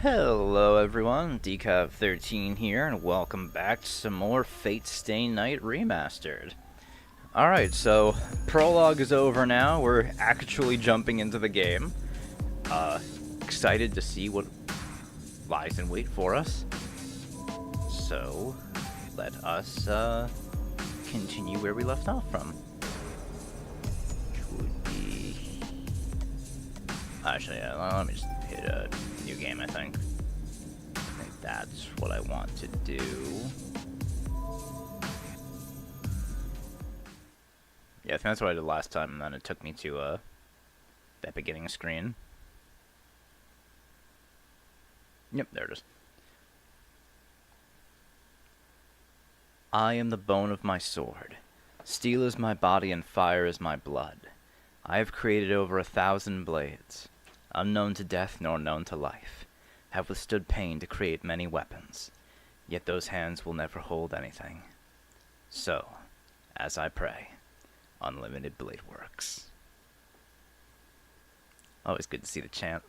Hello everyone, Decav13 here, and welcome back to some more Fate Stay Night Remastered. Alright, so prologue is over now. We're actually jumping into the game. Excited to see what lies in wait for us. So, let us continue where we left off from. Which would be... Actually, let me just hit a new game, I think. That's what I want to do. Yeah, I think that's what I did last time, and then it took me to that beginning screen. Yep, there it is. I am the bone of my sword. Steel is my body and fire is my blood. I have created over 1,000 blades, unknown to death nor known to life. Have withstood pain to create many weapons, yet those hands will never hold anything. So, as I pray, unlimited blade works. Always good to see the chant.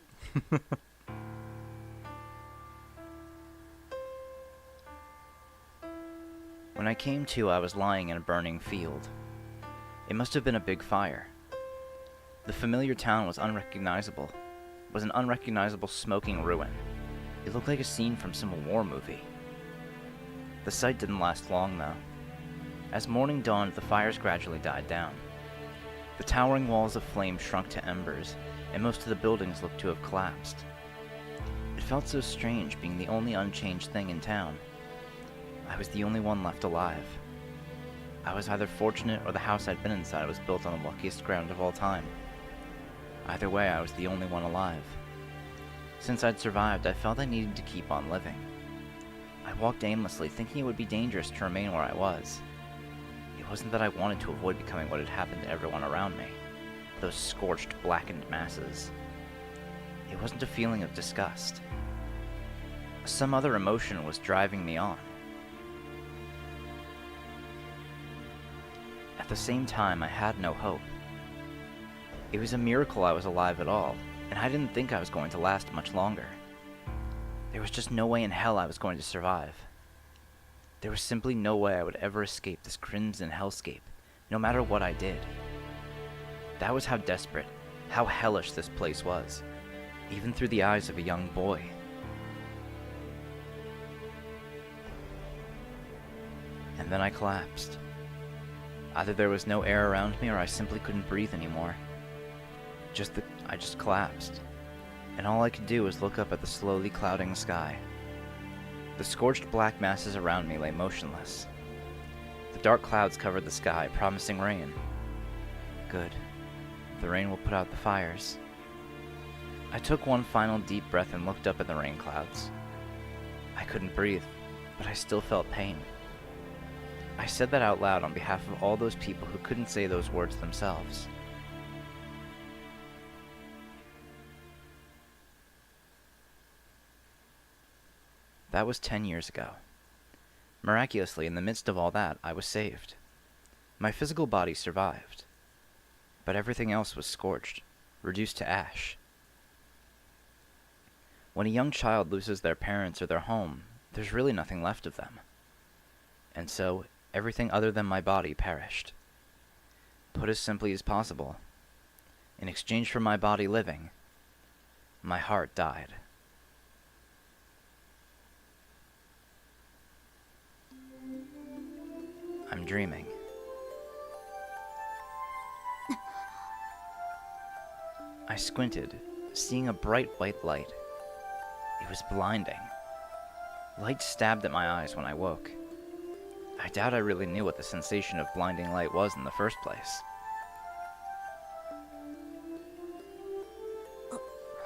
When I came to, I was lying in a burning field. It must have been a big fire. The familiar town was unrecognizable. It was an unrecognizable smoking ruin. It looked like a scene from some war movie. The sight didn't last long, though. As morning dawned, the fires gradually died down. The towering walls of flame shrunk to embers, and most of the buildings looked to have collapsed. It felt so strange being the only unchanged thing in town. I was the only one left alive. I was either fortunate or the house I'd been inside was built on the luckiest ground of all time. Either way, I was the only one alive. Since I'd survived, I felt I needed to keep on living. I walked aimlessly, thinking it would be dangerous to remain where I was. It wasn't that I wanted to avoid becoming what had happened to everyone around me, those scorched, blackened masses. It wasn't a feeling of disgust. Some other emotion was driving me on. At the same time, I had no hope. It was a miracle I was alive at all, and I didn't think I was going to last much longer. There was just no way in hell I was going to survive. There was simply no way I would ever escape this crimson hellscape, no matter what I did. That was how desperate, how hellish this place was, even through the eyes of a young boy. And then I collapsed. Either there was no air around me or I simply couldn't breathe anymore. I just collapsed, and all I could do was look up at the slowly clouding sky. The scorched black masses around me lay motionless. The dark clouds covered the sky, promising rain. Good. The rain will put out the fires. I took one final deep breath and looked up at the rain clouds. I couldn't breathe, but I still felt pain. I said that out loud on behalf of all those people who couldn't say those words themselves. That was 10 years ago. Miraculously, in the midst of all that, I was saved. My physical body survived, but everything else was scorched, reduced to ash. When a young child loses their parents or their home, there's really nothing left of them. And so, everything other than my body perished. Put as simply as possible, in exchange for my body living, my heart died. I'm dreaming. I squinted, seeing a bright white light. It was blinding. Light stabbed at my eyes when I woke. I doubt I really knew what the sensation of blinding light was in the first place.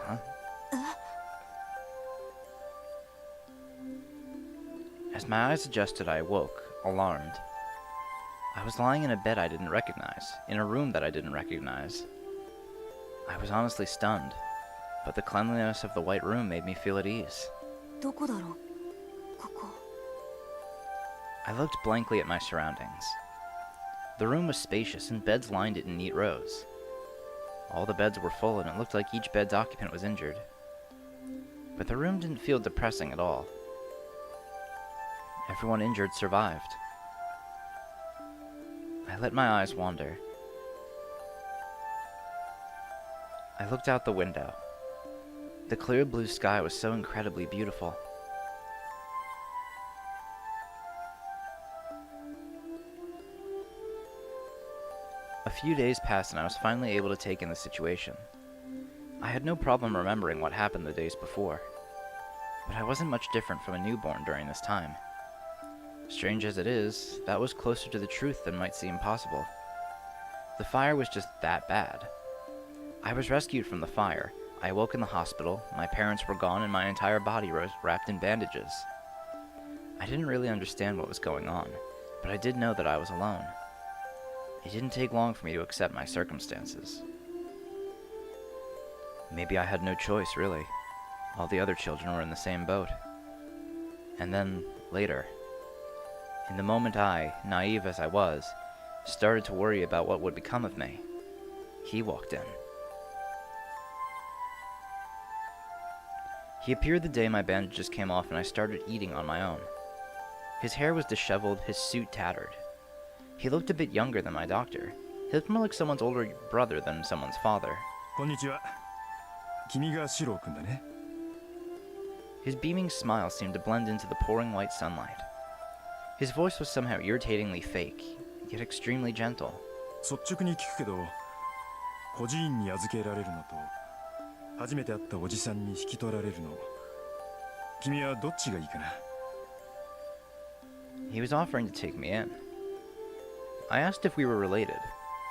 Huh? As my eyes adjusted, I awoke, alarmed. I was lying in a bed I didn't recognize, in a room that I didn't recognize. I was honestly stunned, but the cleanliness of the white room made me feel at ease. I looked blankly at my surroundings. The room was spacious, and beds lined it in neat rows. All the beds were full, and it looked like each bed's occupant was injured. But the room didn't feel depressing at all. Everyone injured survived. I let my eyes wander. I looked out the window. The clear blue sky was so incredibly beautiful. A few days passed and I was finally able to take in the situation. I had no problem remembering what happened the days before, but I wasn't much different from a newborn during this time. Strange as it is, that was closer to the truth than might seem possible. The fire was just that bad. I was rescued from the fire. I awoke in the hospital, my parents were gone, and my entire body was wrapped in bandages. I didn't really understand what was going on, but I did know that I was alone. It didn't take long for me to accept my circumstances. Maybe I had no choice, really. All the other children were in the same boat. And then, later, in the moment I, naive as I was, started to worry about what would become of me, he walked in. He appeared the day my bandages came off and I started eating on my own. His hair was disheveled, his suit tattered. He looked a bit younger than my doctor. He looked more like someone's older brother than someone's father. Konnichiwa. Kimi ga Shiro-kun da ne? His beaming smile seemed to blend into the pouring white sunlight. His voice was somehow irritatingly fake, yet extremely gentle. 率直に聞くけど、孤児院に預けられるのと、初めて会ったおじさんに引き取られるの、君はどっちがいいかな? He was offering to take me in. I asked if we were related.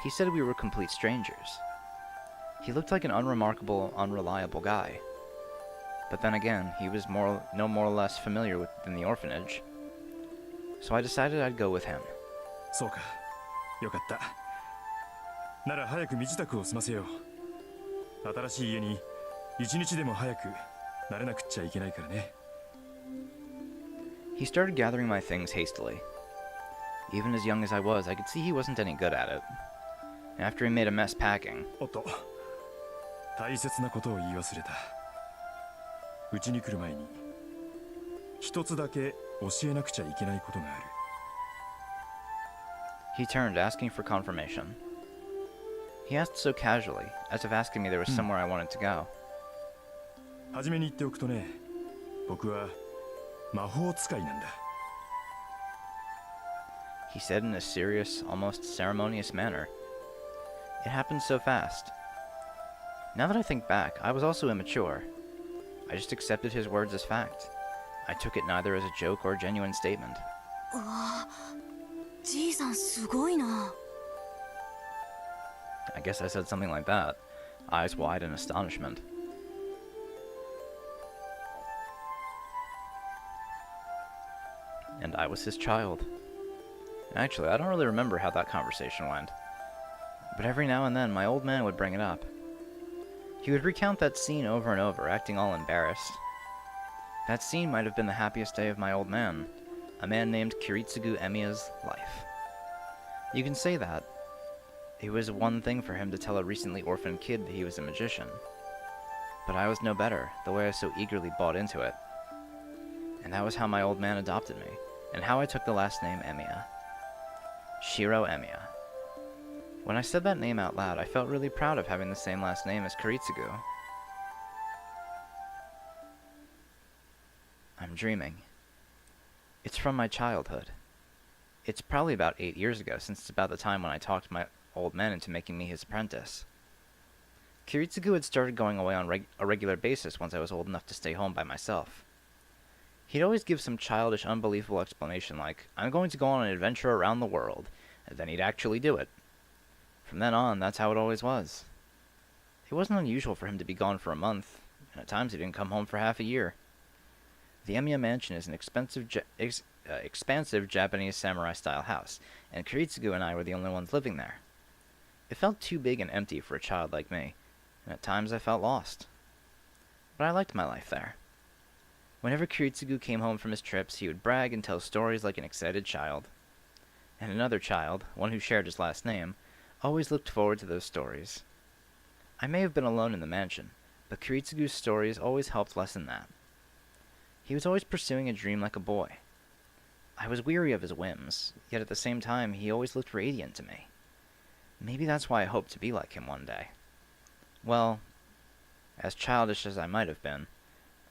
He said we were complete strangers. He looked like an unremarkable, unreliable guy. But then again, he was no more or less familiar than the orphanage. So I decided I'd go with him. そうか。よかった。なら早く身支度を済ませよう。新しい家に一日でも早く慣れなくっちゃいけないからね。He started gathering my things hastily. Even as young as I was, I could see he wasn't any good at it. After he made a mess packing, おっと、大切なことを言い忘れた。うちに来る前に一つだけ教えなくちゃいけないことがある。he turned, asking for confirmation. He asked so casually, as if asking me there was somewhere I wanted to go. はじめに言っておくとね、僕は魔法使いなんだ。He said in a serious, almost ceremonious manner. It happened so fast. Now that I think back, I was also immature. I just accepted his words as fact. I took it neither as a joke or a genuine statement. うわ、じいさんすごいな。I guess I said something like that, eyes wide in astonishment. And I was his child. Actually, I don't really remember how that conversation went. But every now and then, my old man would bring it up. He would recount that scene over and over, acting all embarrassed. That scene might have been the happiest day of my old man, a man named Kiritsugu Emiya's life. You can say that. It was one thing for him to tell a recently orphaned kid that he was a magician. But I was no better, the way I so eagerly bought into it. And that was how my old man adopted me, and how I took the last name Emiya. Shiro Emiya. When I said that name out loud, I felt really proud of having the same last name as Kiritsugu. I'm dreaming. It's from my childhood. It's probably about 8 years ago, since it's about the time when I talked my old man into making me his apprentice. Kiritsugu had started going away on a regular basis once I was old enough to stay home by myself. He'd always give some childish, unbelievable explanation like, I'm going to go on an adventure around the world, and then he'd actually do it. From then on, that's how it always was. It wasn't unusual for him to be gone for a month, and at times he didn't come home for half a year. The Emiya Mansion is an expansive Japanese samurai-style house, and Kiritsugu and I were the only ones living there. It felt too big and empty for a child like me, and at times I felt lost. But I liked my life there. Whenever Kiritsugu came home from his trips, he would brag and tell stories like an excited child. And another child, one who shared his last name, always looked forward to those stories. I may have been alone in the mansion, but Kiritsugu's stories always helped lessen that. He was always pursuing a dream like a boy. I was weary of his whims, yet at the same time he always looked radiant to me. Maybe that's why I hoped to be like him one day. Well, as childish as I might have been,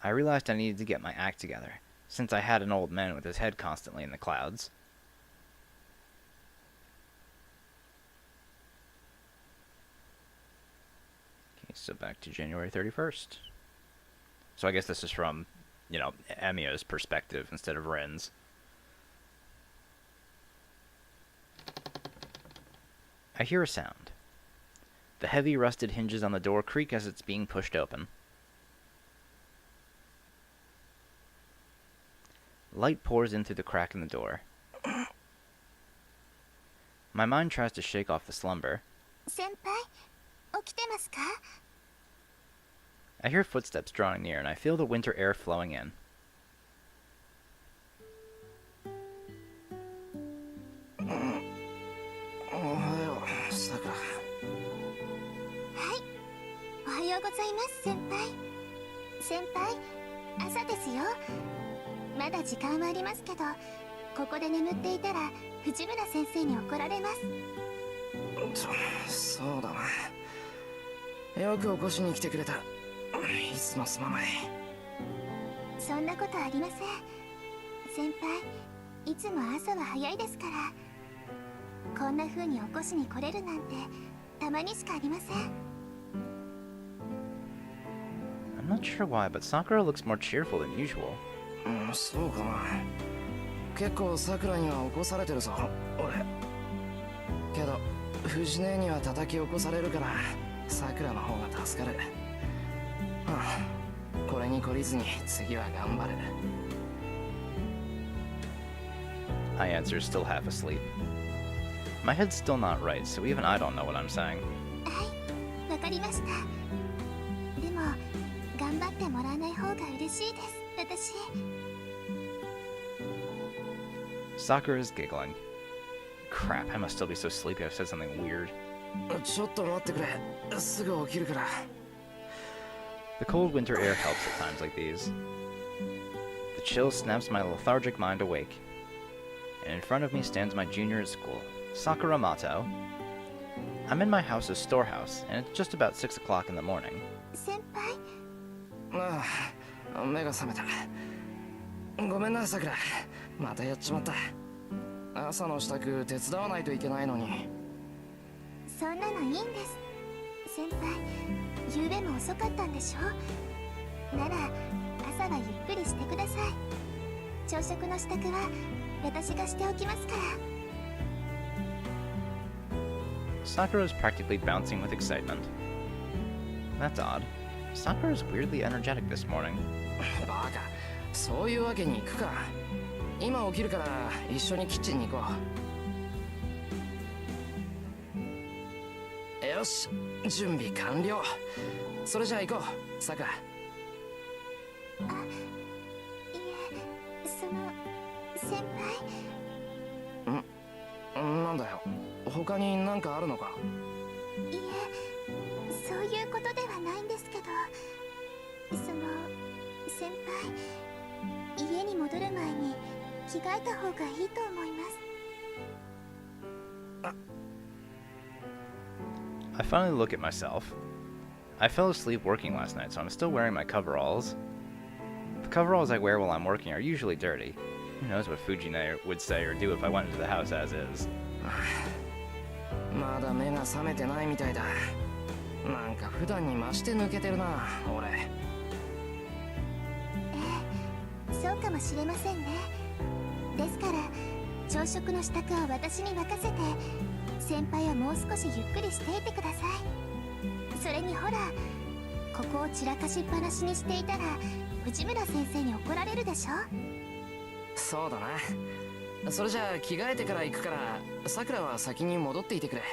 I realized I needed to get my act together, since I had an old man with his head constantly in the clouds. Okay, so back to January 31st. So I guess this is from, Emiya's perspective instead of Ren's. I hear a sound. The heavy rusted hinges on the door creak as it's being pushed open. Light pours in through the crack in the door. My mind tries to shake off the slumber. 先輩、起きてますか？ I hear footsteps drawing near, and I feel the winter air flowing in. Hi. おはようございます、先輩。先輩、朝ですよ。まだ時間はありますけど、ここで眠っていたら藤村先生に怒られます。そうだな。よく起こしに来てくれた。いつもすまない。そんなことありません。先輩、いつも朝は早いですから。こんな風に起こしに来れるなんてたまにしかありません。I'm not sure why, but Sakura looks more cheerful than usual. そうかな。結構さくらには起こされてるぞ、俺。けど藤姉には叩き起こされるからさくらの方が助かる。これに懲りずに次は頑張る。I answer, still half asleep. My head's still not right, so even I don't know what I'm saying. はい、わかりました。でも頑張ってもらわない方が嬉しいです、私。Sakura is giggling. Crap, I must still be so sleepy I've said something weird. ちょっと待ってくれ。すぐ起きるから。The cold winter air helps at times like these. The chill snaps my lethargic mind awake. And in front of me stands my junior at school, Sakura Mato. I'm in my house's storehouse, and it's just about 6 o'clock in the morning. 先輩、目が覚めた。ごめんな、さくら。またやっちまった。朝の支度手伝わないといけないのに。そんなのいいんです。先輩、夕べも遅かったんでしょ。なら朝はゆっくりしてください。朝食の支度は私がしておきますから。Sakura is practically bouncing with excitement. That's odd. Sakura is weirdly energetic this morning. バカ、そういうわけにいくか。今起きるから一緒にキッチンに行こう。よし、準備完了。それじゃあ行こう、さくら。いえ、その先輩。なんだよ、他に何かあるのか。いえ、そういうことではないんですけど、その先輩、家に戻る前に着替えた方がいいと思います。I finally look at myself. I fell asleep working last night, so I'm still wearing my coveralls. The coveralls I wear while I'm working are usually dirty. Who knows what Fujine would say or do if I went into the house as is. まだ目が覚めてないみたいだ。なんか普段に増して抜けてるな、俺。そうかもしれませんね。ですから朝食の支度は私に任せて、先輩はもう少しゆっくりしていてください。それにほら、ここを散らかしっぱなしにしていたら藤村先生に怒られるでしょ。そうだな。それじゃあ着替えてから行くから、さくらは先に戻っていてくれ。はい、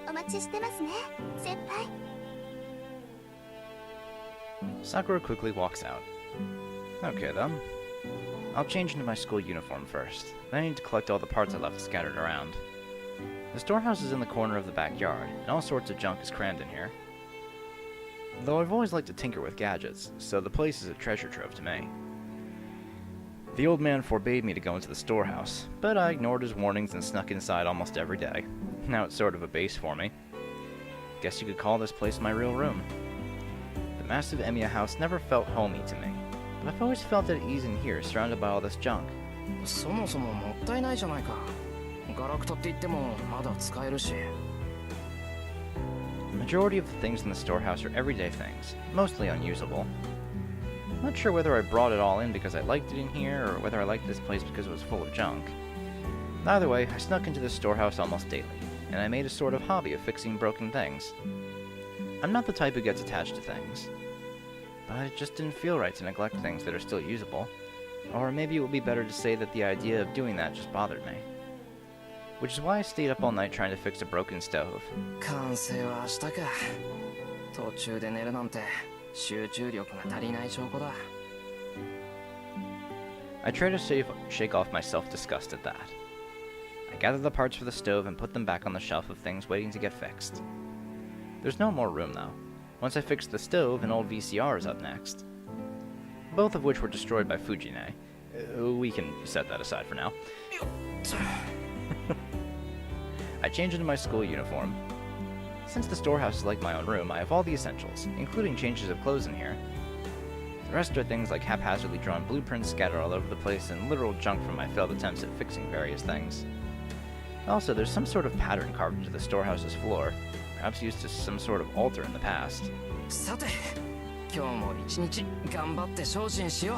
お待ちしてますね、先輩。Sakura quickly walks out. Okay then. I'll change into my school uniform first. Then I need to collect all the parts I left scattered around. The storehouse is in the corner of the backyard, and all sorts of junk is crammed in here. though I've always liked to tinker with gadgets, so the place is a treasure trove to me. The old man forbade me to go into the storehouse, but I ignored his warnings and snuck inside almost every day. Now it's sort of a base for me. Guess you could call this place my real room. The massive Emiya house never felt homey to me, but I've always felt at ease in here, surrounded by all this junk. そもそももったいないじゃないか。ガラクタって言ってもまだ使えるし。 The majority of the things in the storehouse are everyday things, mostly unusable. I'm not sure whether I brought it all in because I liked it in here, or whether I liked this place because it was full of junk. Either way, I snuck into the storehouse almost daily, and I made a sort of hobby of fixing broken things. I'm not the type who gets attached to things, but it just didn't feel right to neglect things that are still usable. Or maybe it would be better to say that the idea of doing that just bothered me. Which is why I stayed up all night trying to fix a broken stove. 完成はしたか。途中で寝るなんて集中力が足りない証拠だ。 I try to shake off my self-disgust at that. I gather the parts for the stove and put them back on the shelf of things waiting to get fixed. There's no more room though. Once I fix the stove, an old VCR is up next. Both of which were destroyed by Fujine. We can set that aside for now. I change into my school uniform. Since the storehouse is like my own room, I have all the essentials, including changes of clothes in here. The rest are things like haphazardly drawn blueprints scattered all over the place and literal junk from my failed attempts at fixing various things. Also, there's some sort of pattern carved into the storehouse's floor, perhaps used as some sort of altar in the past. さて、今日も一日頑張って精進しよう。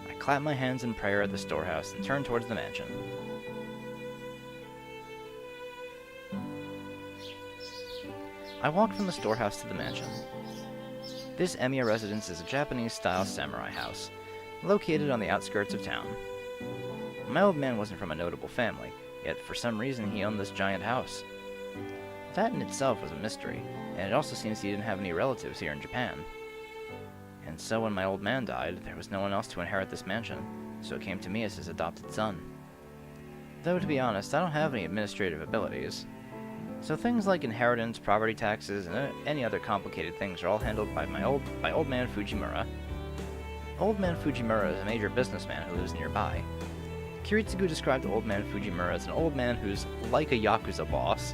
I clap my hands in prayer at the storehouse and turn towards the mansion. I walk from the storehouse to the mansion. This Emiya residence is a Japanese-style samurai house, located on the outskirts of town. My old man wasn't from a notable family, yet for some reason he owned this giant house. That in itself was a mystery, and it also seems he didn't have any relatives here in Japan. And so when my old man died, there was no one else to inherit this mansion, so it came to me as his adopted son. Though, to be honest, I don't have any administrative abilities. So things like inheritance, property taxes, and any other complicated things are all handled by old man Fujimura. Old man Fujimura is a major businessman who lives nearby. Kiritsugu described old man Fujimura as an old man who's like a Yakuza boss.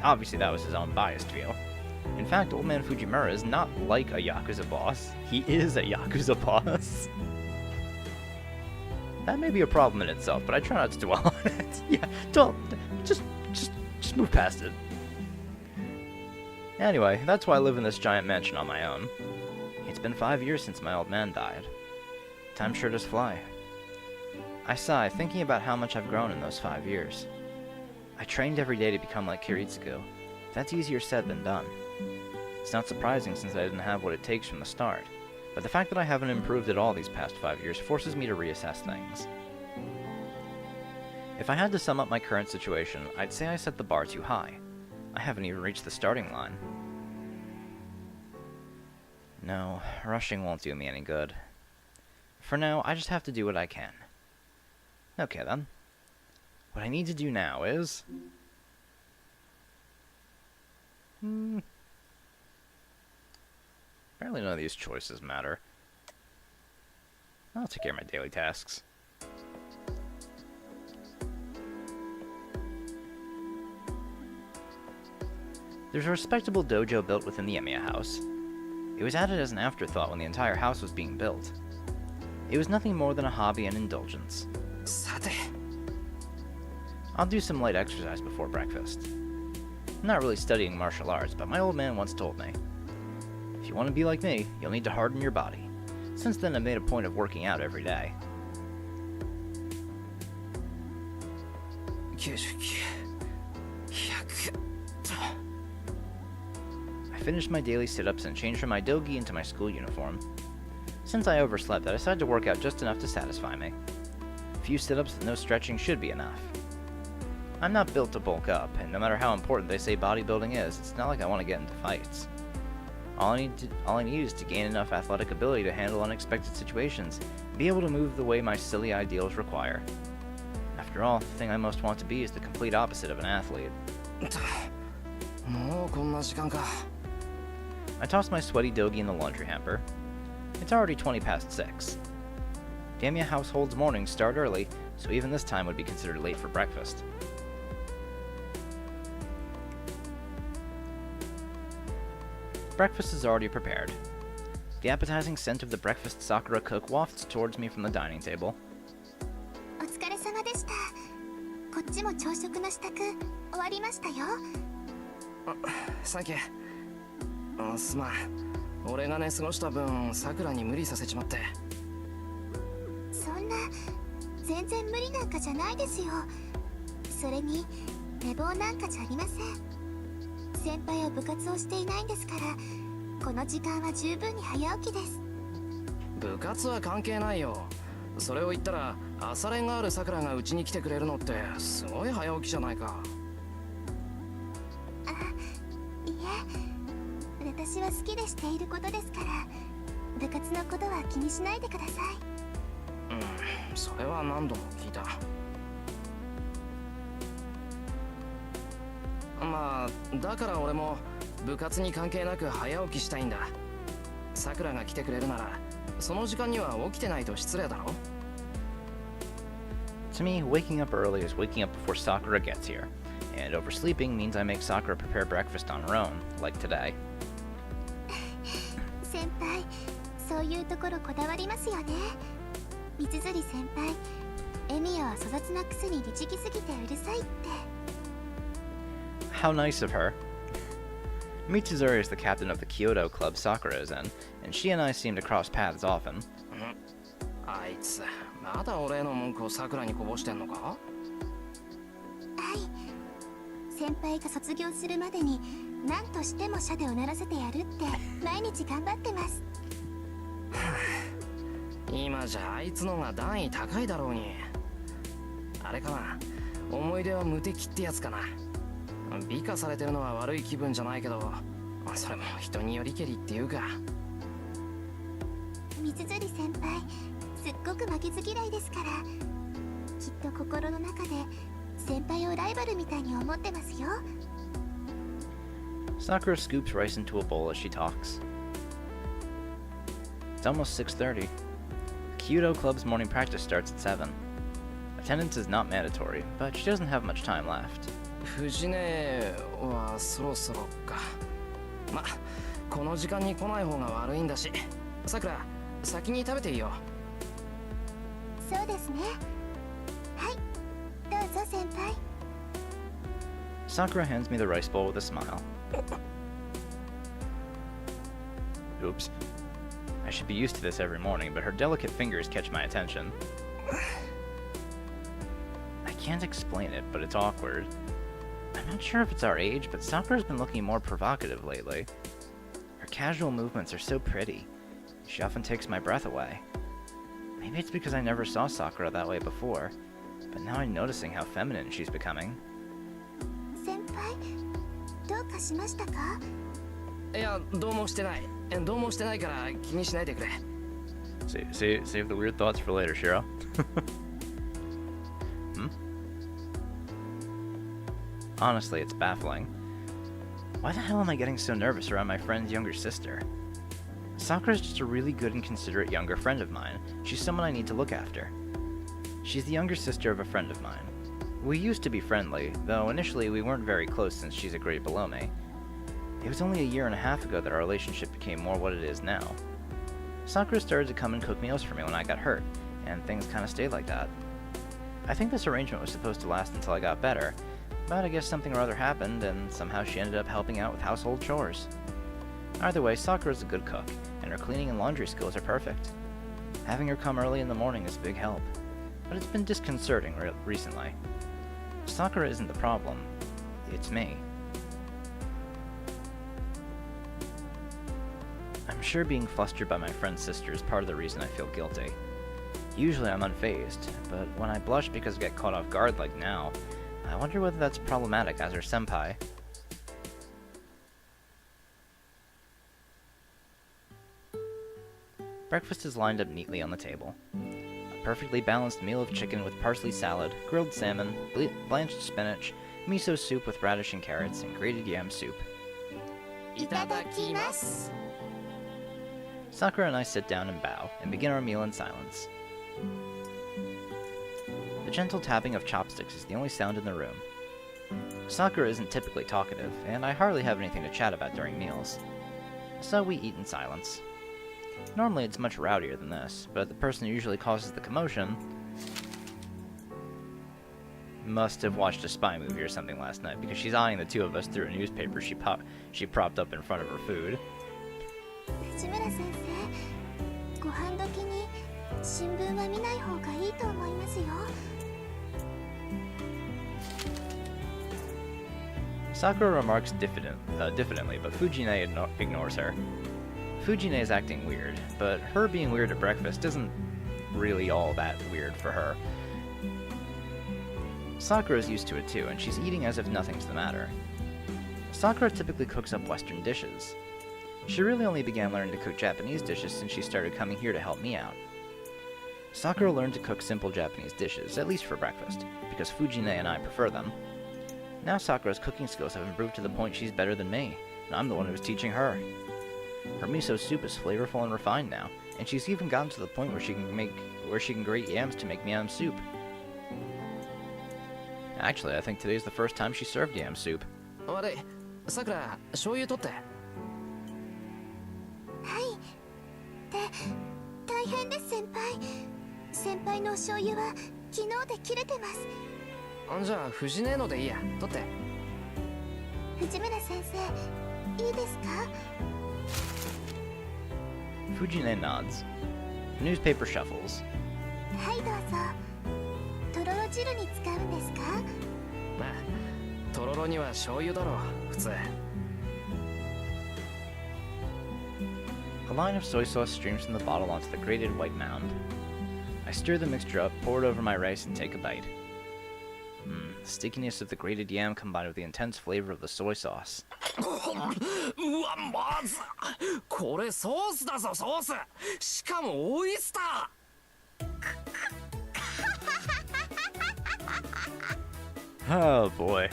Obviously that was his own biased view. In fact, old man Fujimura is not like a Yakuza boss. He is a Yakuza boss. That may be a problem in itself, but I try not to dwell on it. Yeah, don't. Just move past it. Anyway, that's why I live in this giant mansion on my own. It's been 5 years since my old man died. Time sure does fly. I sigh, thinking about how much I've grown in those 5 years. I trained every day to become like Kiritsugu. That's easier said than done. It's not surprising since I didn't have what it takes from the start, but the fact that I haven't improved at all these past 5 years forces me to reassess things. If I had to sum up my current situation, I'd say I set the bar too high. I haven't even reached the starting line. No, rushing won't do me any good. For now, I just have to do what I can. Okay then. What I need to do now is... Apparently none of these choices matter. I'll take care of my daily tasks. There's a respectable dojo built within the Emiya house. It was added as an afterthought when the entire house was being built. It was nothing more than a hobby and indulgence. さて、 I'll do some light exercise before breakfast. I'm not really studying martial arts, but my old man once told me, if you want to be like me, you'll need to harden your body. Since then, I've made a point of working out every day. 99、100。 I finished my daily sit-ups and changed from my dogi into my school uniform. Since I overslept, I decided to work out just enough to satisfy me. A few sit-ups with no stretching should be enough. I'm not built to bulk up, and no matter how important they say bodybuilding is, it's not like I want to get into fights. All I need is to gain enough athletic ability to handle unexpected situations, and be able to move the way my silly ideals require. After all, the thing I most want to be is the complete opposite of an athlete. もうこんな時間か。I toss my sweaty dogie in the laundry hamper. It's already 20 past 6. Damia household's mornings start early, so even this time would be considered late for breakfast. Breakfast is already prepared. The appetizing scent of the breakfast Sakura cook wafts towards me from the dining table. お疲れ様でした。こっちも朝食の支度終わりましたよ。サンキュー。すまん。俺が寝過ごした分、さくらに無理させちまって。そんな全然無理なんかじゃないですよ。それに寝坊なんかじゃありません。先輩は部活をしていないんですから、この時間は十分に早起きです。部活は関係ないよ。それを言ったら朝練があるさくらがうちに来てくれるのってすごい早起きじゃないか。いえ、私は好きでしていることですから、部活のことは気にしないでください。それは何度も聞いた。まあだから俺も部活に関係なく早起きしたいんだ。さくらが来てくれるならその時間には起きてないと失礼だろ。 To me, waking up early is waking up before Sakura gets here, and oversleeping means I make Sakura prepare breakfast on her own, like today. 先輩、そういうところこだわりますよね。三辻先輩、エミヤは粗雑なくせに律儀すぎてうるさいって。 How nice of her. Mitsuzuri is the captain of the Kyoto club Sakura is in, and she and I seem to cross paths often. あいつまだ俺の文句をさくらにこぼしてんのか。はい、先輩が卒業するまでに何としても社でを鳴らせてやるって毎日頑張ってます。今じゃあいつのが段位高いだろうに。あれかな、思い出は無敵ってやつかな。美化されてるのは悪い気分じゃないけど、それも人によりけりっていうか。三辻先輩、すっごく負けず嫌いですから、きっと心の中で先輩をライバルみたいに思ってますよ。 Sakura scoops rice into a bowl as she talks. It's almost 6:30. Kyoto Club's morning practice starts at 7. Attendance is not mandatory, but she doesn't have much time left. 藤根はそろそろか。ま、この時間に来ない方が悪いんだし、さくら先に食べていいよ。そうですね。はい、どうぞ先輩。 Sakura hands me the rice bowl with a smile. Oops. I should be used to this every morning, but her delicate fingers catch my attention. I can't explain it, but it's awkward. I'm not sure if it's our age, but Sakura's been looking more provocative lately. Her casual movements are so pretty. She often takes my breath away. Maybe it's because I never saw Sakura that way before, but now I'm noticing how feminine she's becoming. 先輩、どうかしましたか？いや、どうもしてない。どうもしてないから気にしないでくれ。Save the weird thoughts for later, Shiro. Honestly, it's baffling. Why the hell am I getting so nervous around my friend's younger sister? Sakura's just a really good and considerate younger friend of mine. She's someone I need to look after. She's the younger sister of a friend of mine. We used to be friendly, though initially we weren't very close since she's a grade below me. It was only a year and a half ago that our relationship became more what it is now. Sakura started to come and cook meals for me when I got hurt, and things kind of stayed like that. I think this arrangement was supposed to last until I got better, but I guess something or other happened, and somehow she ended up helping out with household chores. Either way, Sakura's a good cook, and her cleaning and laundry skills are perfect. Having her come early in the morning is a big help, but it's been disconcerting recently. Sakura isn't the problem, it's me. I'm sure being flustered by my friend's sister is part of the reason I feel guilty. Usually I'm unfazed, but when I blush because I get caught off guard like now, I wonder whether that's problematic as her senpai. Breakfast is lined up neatly on the table. A perfectly balanced meal of chicken with parsley salad, grilled salmon, blanched spinach, miso soup with radish and carrots, and grated yam soup. いただきます。 Sakura and I sit down and bow, and begin our meal in silence. The gentle tapping of chopsticks is the only sound in the room. Sakura isn't typically talkative, and I hardly have anything to chat about during meals. So we eat in silence. Normally it's much rowdier than this, but the person who usually causes the commotion must have watched a spy movie or something last night, because she's eyeing the two of us through a newspaper she propped up in front of her food. 藤村先生、ご飯時に新聞は見ない方がいいと思いますよ。 Sakura remarks diffidently, but Fujine ignores her. Fujine is acting weird, but her being weird at breakfast isn't really all that weird for her. Sakura is used to it too, and she's eating as if nothing's the matter. Sakura typically cooks up Western dishes. She really only began learning to cook Japanese dishes since she started coming here to help me out. Sakura learned to cook simple Japanese dishes, at least for breakfast, because Fujine and I prefer them. Now Sakura's cooking skills have improved to the point she's better than me, and I'm the one who's teaching her. Her miso soup is flavorful and refined now, and she's even gotten to the point where she can grate yams to make yam soup. Actually, I think today's the first time she served yam soup. 悪い、さくら、醤油取って。はい。大変です、先輩。先輩のお醤油は昨日で切れてます。じゃあ藤根のでいいや、取って。藤村先生、いいですか？ Fujine nods. The newspaper shuffles. はい、どうぞ。とろろ汁に使うんですか？ああ、とろろには醤油だろう、普通。A line of soy sauce streams from the bottle onto the grated white mound. I stir the mixture up, pour it over my rice, and take a bite. The stickiness of the grated yam combined with the intense flavor of the soy sauce. うわ、まずこれソースだぞ、ソース。しかもオイスター。 Oh boy.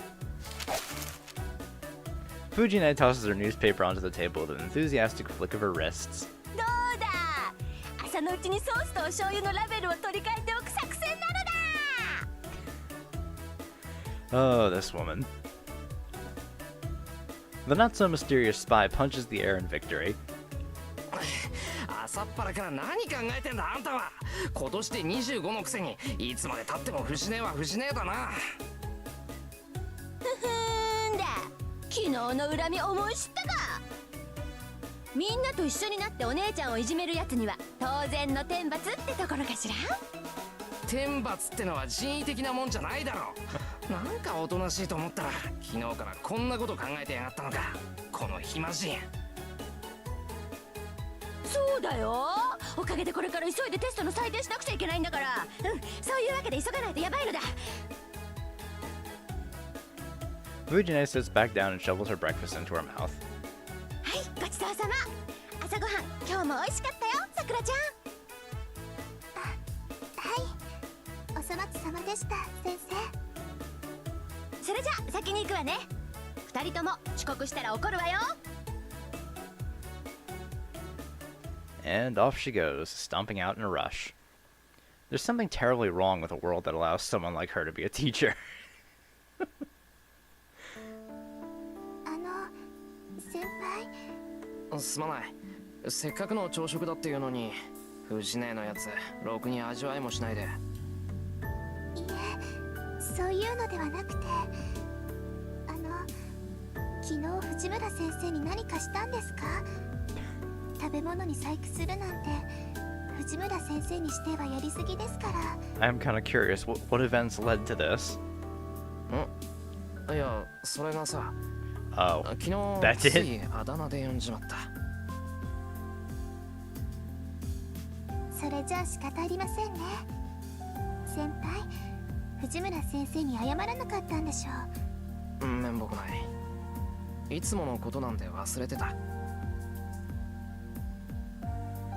Fujine tosses her newspaper onto the table with an enthusiastic flick of her wrists. どうだ。朝のうちにソースとお醤油のラベルを取り替えておく作戦なのだ。 Oh, this woman. The not-so-mysterious spy punches the air in victory. 朝っぱらから何考えてんだあんたは。今年で25のくせにいつまで経っても藤根は藤根だな。ふんだ。昨日の恨み思い知ったか。みんなと一緒になってお姉ちゃんをいじめるやつには当然の天罰ってところかしら。天罰ってのは人為的なもんじゃないだろう。なんかおとなしいと思ったら昨日からこんなこと考えてやがったのか、この暇人。そうだよ。おかげでこれから急いでテストの採点しなくちゃいけないんだから。そういうわけで急がないとやばいのだ。 Fujine sits back down and shovels her breakfast into her mouth. はい、ごちそうさま。朝ごはん今日も美味しかったよ、さくらちゃん。はい、お粗末様でした、先生。それじゃ先に行くわね。二人とも遅刻したら怒るわよ。 And off she goes, stomping out in a rush. There's something terribly wrong with a world that allows someone like her to be a teacher. 先輩。すまない。せっかくの朝食だっていうのに藤根のやつろくに味わいもしないで。いえ、そういうのではなくて、昨日藤村先生に何かしたんですか？食べ物に細工するなんて藤村先生にしてはやりすぎですから。 I'm kind of curious, what events led to this? いや、それがさ、 Oh, 昨日 that's つ it? いあだ名で呼んじまった。それじゃあ仕方ありませんね。先輩、藤村先生に謝らなかったんでしょう。面目ない。いつものことなんで忘れてた。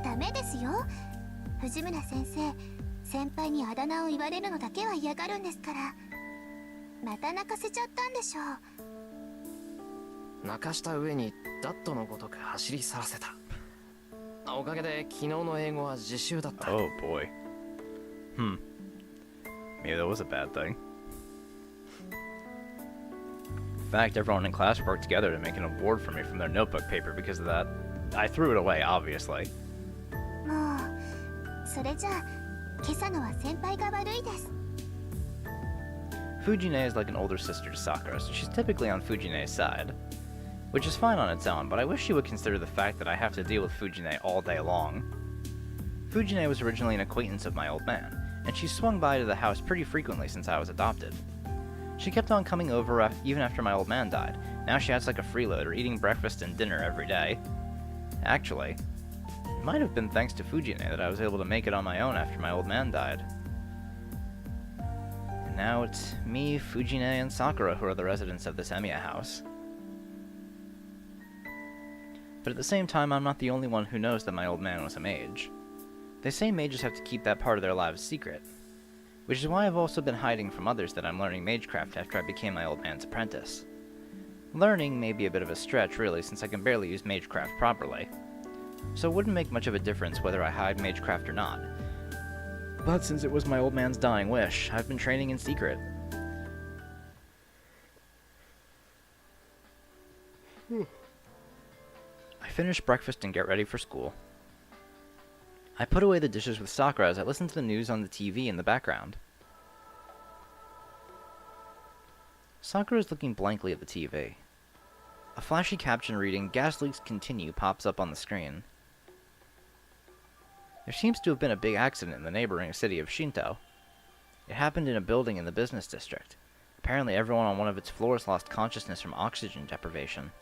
ダメですよ。藤村先生、先輩にあだ名を言われるのだけは嫌がるんですから。また泣かせちゃったんでしょう。泣かした上にダットのごとく走り去らせた。おかげで昨日の英語は自習だった。 Oh boy. Maybe that was a bad thing. In fact, everyone in class worked together to make an award for me from their notebook paper because of that. I threw it away, obviously. もうそれじゃあ今朝のは先輩が悪いです。 Fujine is like an older sister to Sakura, so she's typically on Fujine's side. Which is fine on its own, but I wish she would consider the fact that I have to deal with Fujine all day long. Fujine was originally an acquaintance of my old man, and she swung by to the house pretty frequently since I was adopted. She kept on coming over even after my old man died. Now she acts like a freeloader, eating breakfast and dinner every day. Actually, it might have been thanks to Fujine that I was able to make it on my own after my old man died. And now it's me, Fujine, and Sakura who are the residents of this Emiya house. But at the same time, I'm not the only one who knows that my old man was a mage. They say mages have to keep that part of their lives secret, which is why I've also been hiding from others that I'm learning magecraft after I became my old man's apprentice. Learning may be a bit of a stretch, really, since I can barely use magecraft properly, so it wouldn't make much of a difference whether I hide magecraft or not. But since it was my old man's dying wish, I've been training in secret. I finish breakfast and get ready for school. I put away the dishes with Sakura as I listen to the news on the TV in the background. Sakura is looking blankly at the TV. A flashy caption reading, "Gas leaks continue," pops up on the screen. There seems to have been a big accident in the neighboring city of Shinto. It happened in a building in the business district. Apparently everyone on one of its floors lost consciousness from oxygen deprivation.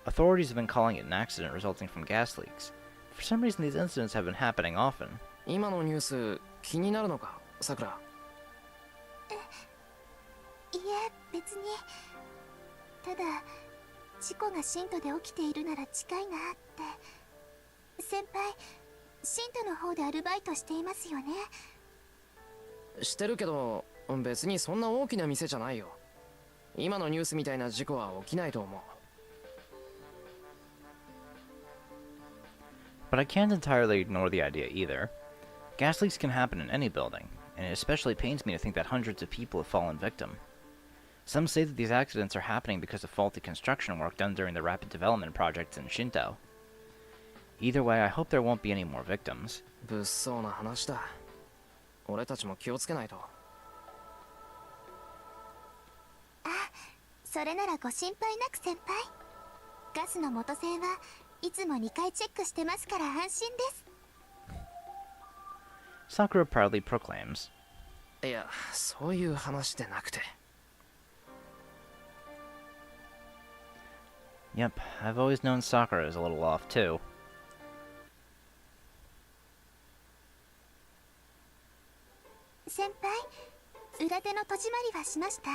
Authorities have been calling it an accident resulting from gas leaks. For some reason, these incidents have been happening often. 今のニュース気になるのか、さくら。いえ別に。ただ事故がシントで起きているなら近いなって。先輩、シントの方でアルバイトしていますよね。してるけど別にそんな大きな店じゃないよ。今のニュースみたいな事故は起きないと思う。 But I can't entirely ignore the idea either. Gas leaks can happen in any building, and it especially pains me to think that hundreds of people have fallen victim. Some say that these accidents are happening because of faulty construction work done during the rapid development projects in Shinto. Either way, I hope there won't be any more victims. 物騒な話だ。俺たちも気をつけないと。あ、それならご心配なく先輩。ガスの元栓はいつも2回チェックしてますから安心です。Sakura proudly proclaims. いや、そういう話でなくて。Yep, I've always known Sakura is a little off too. 先輩、裏手の戸締まりはしました？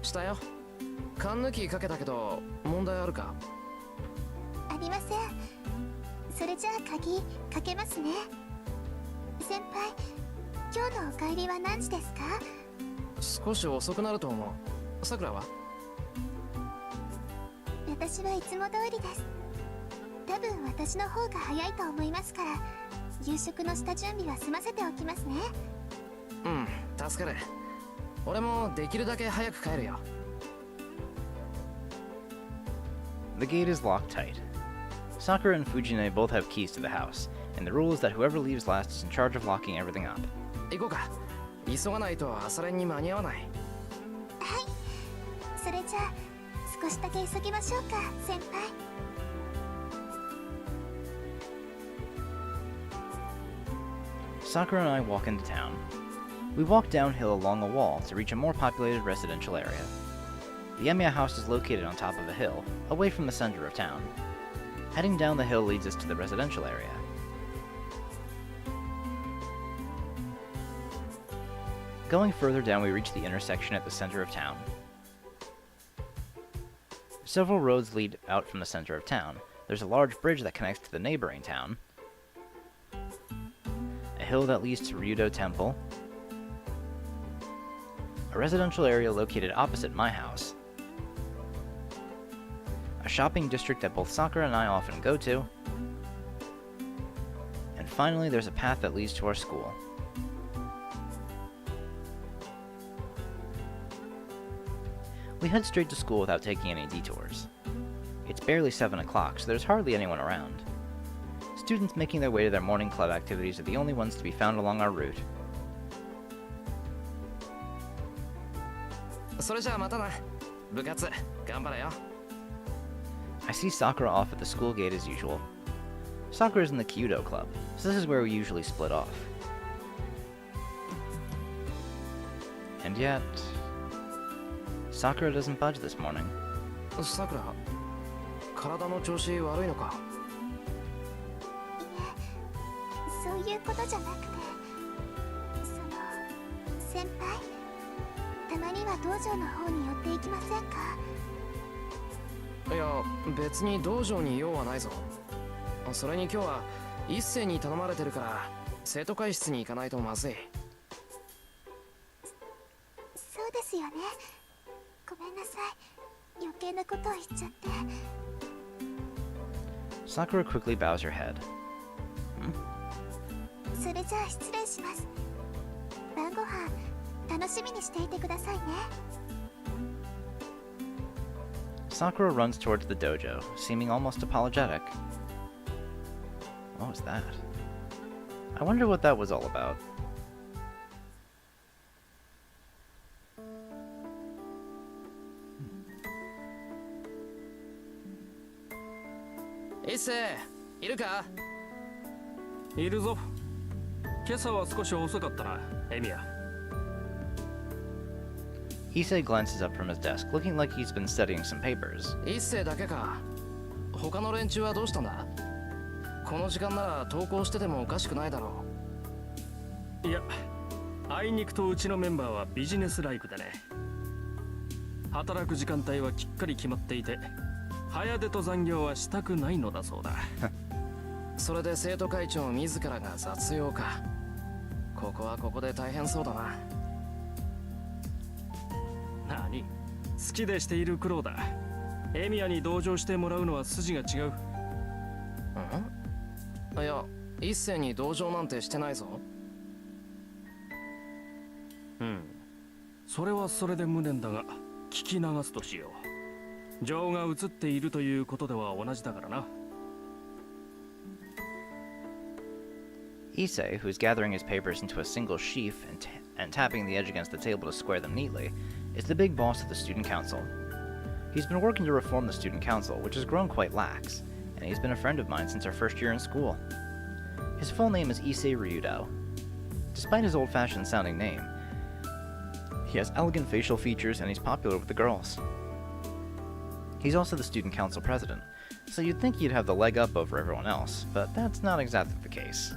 したよ。缶抜きかけたけど問題あるか？ありません。それじゃあ鍵かけますね。先輩、今日のお帰りは何時ですか？少し遅くなると思う。さくらは？私はいつも通りです。多分私の方が早いと思いますから、夕食の下準備は済ませておきますね。うん、助かる。俺もできるだけ早く帰るよ。The gate is locked tight. Sakura and Fujine both have keys to the house, and the rule is that whoever leaves last is in charge of locking everything up. 行こうか。急がないと朝練に間に合わない。はい。それじゃあ少しだけ急ぎましょうか、先輩。Sakura and I walk into town. We walk downhill along a wall to reach a more populated residential area. The Emiya house is located on top of a hill, away from the center of town. Heading down the hill leads us to the residential area. Going further down, we reach the intersection at the center of town. Several roads lead out from the center of town. There's a large bridge that connects to the neighboring town, a hill that leads to Ryudo Temple, a residential area located opposite my house, a shopping district that both Sakura and I often go to. And finally, there's a path that leads to our school. We head straight to school without taking any detours. It's barely 7 o'clock, so there's hardly anyone around. Students making their way to their morning club activities are the only ones to be found along our route. それじゃあまたな。部活頑張れよ。 I see Sakura off at the school gate as usual. Sakura's in the Kyudo club, so this is where we usually split off. And yet, Sakura doesn't budge this morning. さくら、体の調子悪いのか？そういうことじゃなくて、先輩、たまには道場の方に寄っていきませんか？いや、別に道場に用はないぞ。それに今日は一斉に頼まれてるから生徒会室に行かないとまずい。そうですよね。ごめんなさい。余計なことを言っちゃって。Sakura quickly bows her head. それじゃあ失礼します。晩ご飯楽しみにしていてくださいね。Sakura runs towards the dojo, seeming almost apologetic. What was that? I wonder what that was all about. Issei, いるか？いるぞ。今朝は少し遅かったな、エミヤ。Issei glances up from his desk, looking like he's been studying some papers. 一斉だけか。他の連中はどうしたんだ？この時間なら登校しててもおかしくないだろいや、あいにくとうちのメンバーはビジネスライクでね。働く時間帯はきっかり決まっていて、早出と残業はしたくないのだそうだ。う。それで生徒会長自らが雑用か。ここはここで大変そうだな。何？好きでしている苦労だ。エミヤに同情してもらうのは筋が違う。いや、一斉に同情なんてしてないぞ。うん。それはそれで無念だが、聞き流すとしよう。情が移っているということでは同じだからな。Issei, who's gathering his papers into a single sheaf and tapping the edge against the table to square them neatly, is the big boss of the student council. He's been working to reform the student council, which has grown quite lax, and he's been a friend of mine since our first year in school. His full name is Issei Ryudo. Despite his old-fashioned sounding name, he has elegant facial features and he's popular with the girls. He's also the student council president, so you'd think he'd have the leg up over everyone else, but that's not exactly the case.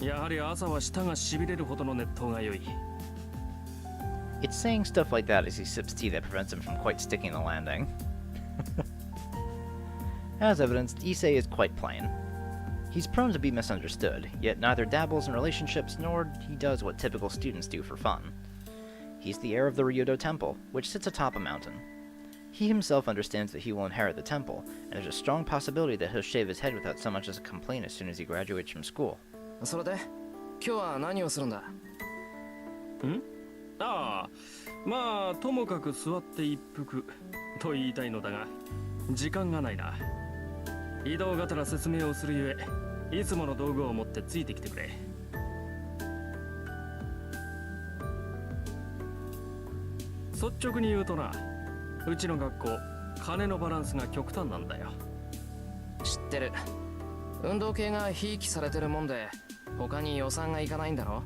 やはり朝は舌がしびれるほどの熱湯が良い。It's saying stuff like that as he sips tea that prevents him from quite sticking the landing. As evidenced, Issei is quite plain. He's prone to be misunderstood, yet neither dabbles in relationships nor he does what typical students do for fun. He's the heir of the Ryudo Temple, which sits atop a mountain. He himself understands that he will inherit the temple, and there's a strong possibility that he'll shave his head without so much as a complaint as soon as he graduates from school. それで、今日は何をするんだ？ああ、まあともかく座って一服と言いたいのだが、時間がないな。移動がてら説明をするゆえ、いつもの道具を持ってついてきてくれ。率直に言うとな、うちの学校、金のバランスが極端なんだよ。知ってる。運動系がひいきされてるもんで、他に予算がいかないんだろ？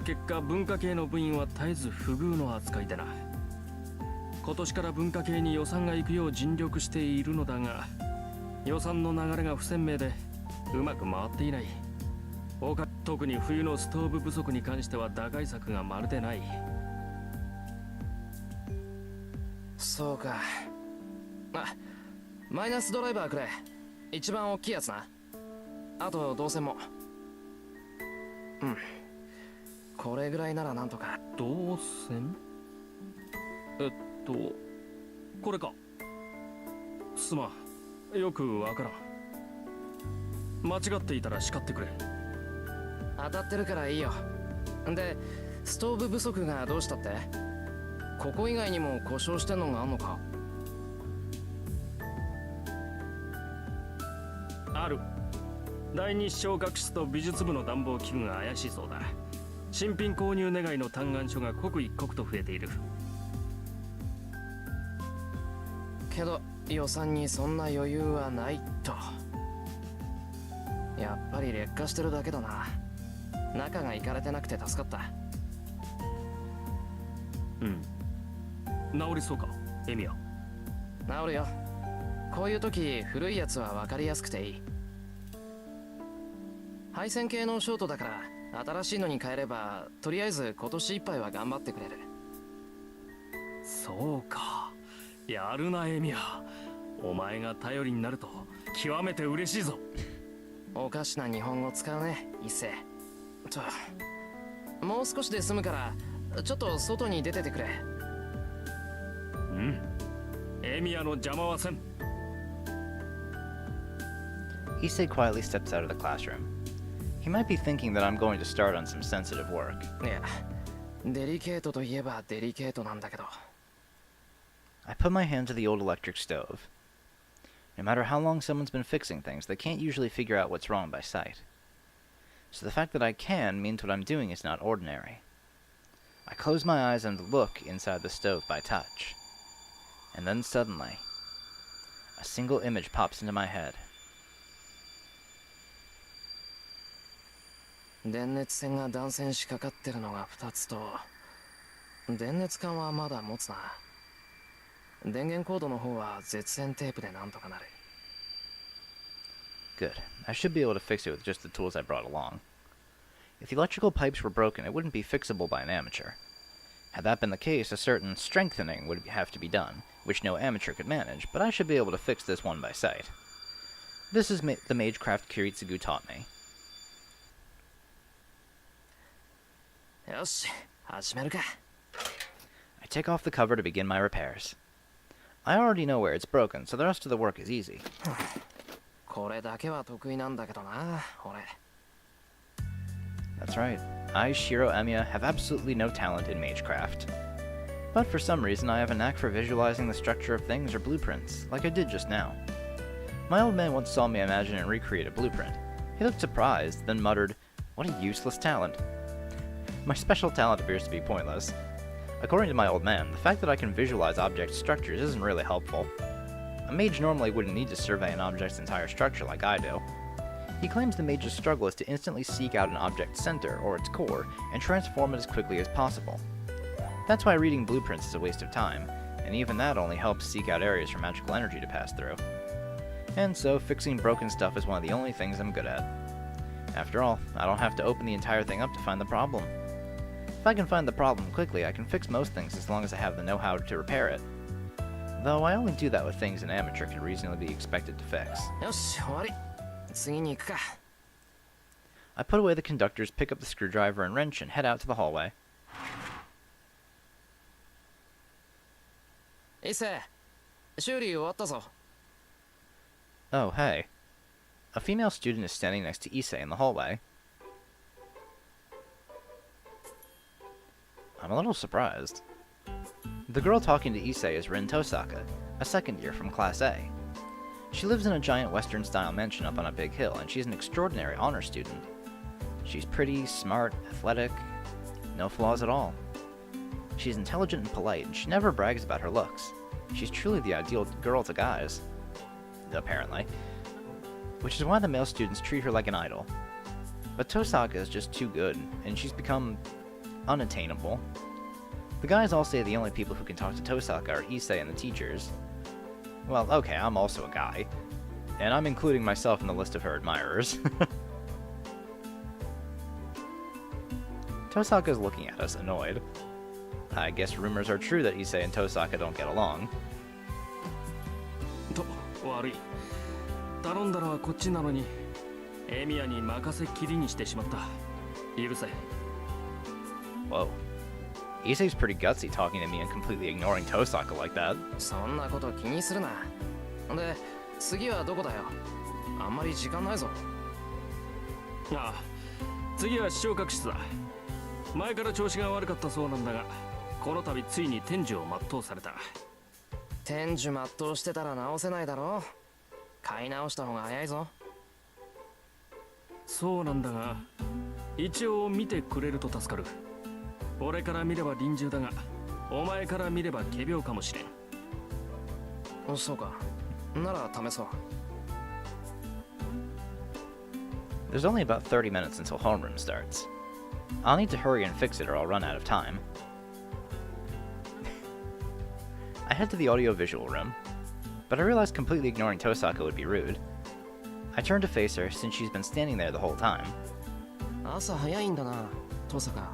結果文化系の部員は絶えず不遇の扱いでな。今年から文化系に予算が行くよう尽力しているのだが、予算の流れが不鮮明でうまく回っていない。特に冬のストーブ不足に関しては打開策がまるでない。そうか。マイナスドライバーくれ。一番大きいやつな。あと導線も。これぐらいならなんとか。導線？これか。すまん、よくわからん。間違っていたら叱ってくれ。当たってるからいいよ。でストーブ不足がどうしたって？ここ以外にも故障してんのがあんのか？ある。第二視聴覚室と美術部の暖房器具が怪しいそうだ。新品購入願いの嘆願書が刻一刻と増えている。けど予算にそんな余裕はないと。やっぱり劣化してるだけだな。中がいかれてなくて助かった。うん。治りそうか、エミヤ。治るよ。こういう時古いやつは分かりやすくていい。配線系のショートだから新しいのに変えればとりあえず今年いっぱいは頑張ってくれる。そうか、やるなエミヤ。お前が頼りになると極めて嬉しいぞ。おかしな日本語使うね、一世。もう少しで済むからちょっと外に出ててくれ。うん、エミヤの邪魔はせん。Issei quietly steps out of the classroom. He might be thinking that I'm going to start on some sensitive work. いや、デリケートといえばデリケートなんだけど。I put my hand to the old electric stove. No matter how long someone's been fixing things, they can't usually figure out what's wrong by sight. So the fact that I can means what I'm doing is not ordinary. I close my eyes and look inside the stove by touch. And then suddenly, a single image pops into my head. 電熱線が断線しかかってるのが2つと、電熱管はまだ持つな。電源コードの方は絶縁テープでなんとかなる。Good. I should be able to fix it with just the tools I brought along. If the electrical pipes were broken, it wouldn't be fixable by an amateur. Had that been the case, a certain strengthening would have to be done, which no amateur could manage, but I should be able to fix this one by sight. This is the magecraft Kiritsugu taught me. よし、始めるか。I take off the cover to begin my repairs. I already know where it's broken, so the rest of the work is easy. これだけは得意なんだけどな、俺。That's right. I, Shiro Emiya, have absolutely no talent in magecraft. But for some reason, I have a knack for visualizing the structure of things or blueprints, like I did just now. My old man once saw me imagine and recreate a blueprint. He looked surprised, then muttered, "What a useless talent." My special talent appears to be pointless. According to my old man, the fact that I can visualize object structures isn't really helpful. A mage normally wouldn't need to survey an object's entire structure like I do. He claims the mage's struggle is to instantly seek out an object's center, or its core, and transform it as quickly as possible. That's why reading blueprints is a waste of time, and even that only helps seek out areas for magical energy to pass through. And so, fixing broken stuff is one of the only things I'm good at. After all, I don't have to open the entire thing up to find the problem. If I can find the problem quickly, I can fix most things as long as I have the know-how to repair it. Though I only do that with things an amateur can reasonably be expected to fix. よし、終わり。次に行くか。I put away the conductors, pick up the screwdriver and wrench, and head out to the hallway. 伊勢、修理終わったぞ。Oh, hey. A female student is standing next to Issei in the hallway. I'm a little surprised. The girl talking to Issei is Rin Tosaka, a second year from Class A. She lives in a giant Western-style mansion up on a big hill, and she's an extraordinary honor student. She's pretty, smart, athletic, no flaws at all. She's intelligent and polite, and she never brags about her looks. She's truly the ideal girl to guys. Apparently. Which is why the male students treat her like an idol. But Tosaka is just too good, and she's become unattainable. The guys all say the only people who can talk to Tosaka are Issei and the teachers. Well, okay, I'm also a guy. And I'm including myself in the list of her admirers. Tosaka's looking at us, annoyed. I guess rumors are true that Issei and Tosaka don't get along. と、悪い。頼んだのはこっちなのに、エミヤに任せっきりにしてしまった。許せ。Whoa. Issei's pretty gutsy talking to me and completely ignoring Tosaka like that. そんなこと気にするな。で、次はどこだよ。あんまり時間ないぞ。ああ、次は視聴覚室だ。前から調子が悪かったそうなんだが、この度ついに天寿を全うされた。天寿全うしてたら直せないだろ。買い直した方が早いぞ。そうなんだが、一応見てくれると助かる。俺から見れば臨終だが、お前から見れば仮病かもしれん。そうか。なら試そう。There's only about 30 minutes until homeroom starts. I'll need to hurry and fix it or I'll run out of time. I head to the audio-visual room, but I realize completely ignoring Tosaka would be rude. I turn to face her since she's been standing there the whole time. 朝早いんだな、登坂。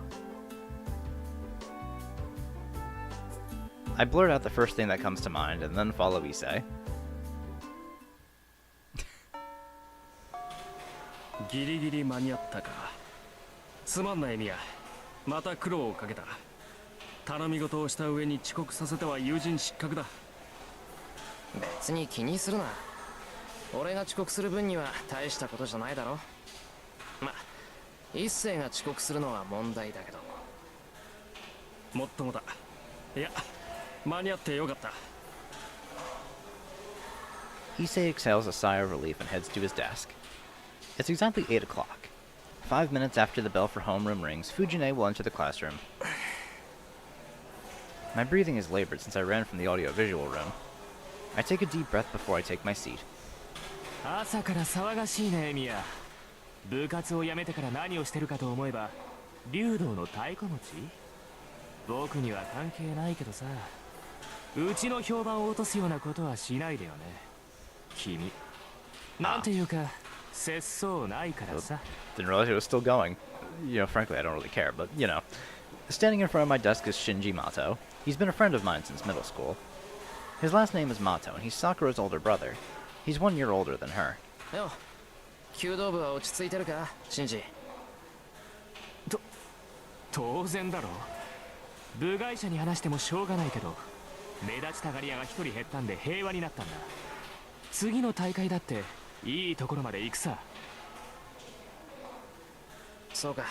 I blurt out the first thing that comes to mind and then follow Issei. ギリギリ間に合ったか。すまんなエミヤ、また苦労をかけた。頼み事をした上に遅刻させては友人失格だ。別に気にするな。俺が遅刻する分には大したことじゃないだろ。ま、一星が遅刻するのは問題だけど。もっともだ。いや、間に合ってよかった。Issei exhales a sigh of relief and heads to his desk. It's exactly 8 o'clock. 5 minutes after the bell for homeroom rings, Fujine will enter the classroom. My breathing is labored since I ran from the audio-visual room. I take a deep breath before I take my seat. 朝から騒がしいねエミヤ。部活を辞めてから何をしてるかと思えば竜道の太鼓持ち。僕には関係ないけどさ、うちの評判を落とすようなことはしないでよね君。なんていうか節操ないからさ。 Didn't realize it was still going. You know, frankly, I don't really care, but, you know. Standing in front of my desk is Shinji Mato. He's been a friend of mine since middle school. His last name is Mato, and he's Sakura's older brother. He's 1 year older than her. よ、弓道部は落ち着いてるか、シンジ。当然だろ。部外者に話してもしょうがないけど、目立ちたがり屋が一人減ったんで平和になったんだ。次の大会だっていいところまで行くさ。そうか。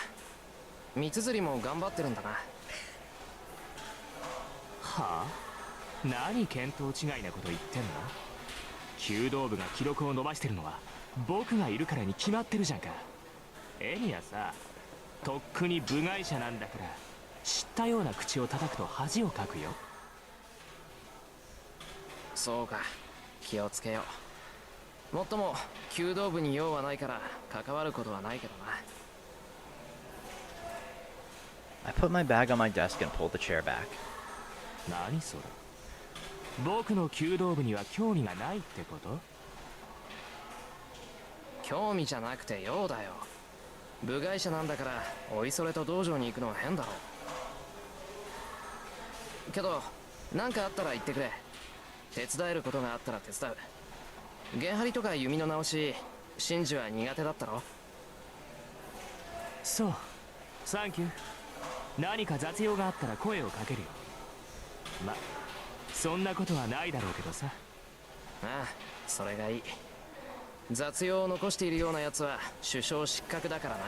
三綴りも頑張ってるんだな。はあ、何見当違いなこと言ってんの。弓道部が記録を伸ばしてるのは僕がいるからに決まってるじゃんか。エミはさ、とっくに部外者なんだから、知ったような口を叩くと恥をかくよ。そうか、気をつけよう。もっとも弓道部に用はないから関わることはないけどな。I put my bag on my desk and pull the chair back. 何それ。僕の弓道部には興味がないってこと？興味じゃなくて用だよ。部外者なんだからおいそれと道場に行くのは変だろう。けど何かあったら言ってくれ。手伝えることがあったら手伝う。弦張りとか弓の直し、シンジは苦手だったろ。そう、サンキュー。何か雑用があったら声をかけるよ。ま、そんなことはないだろうけどさ。ああ、それがいい。雑用を残しているようなやつは首相失格だからな。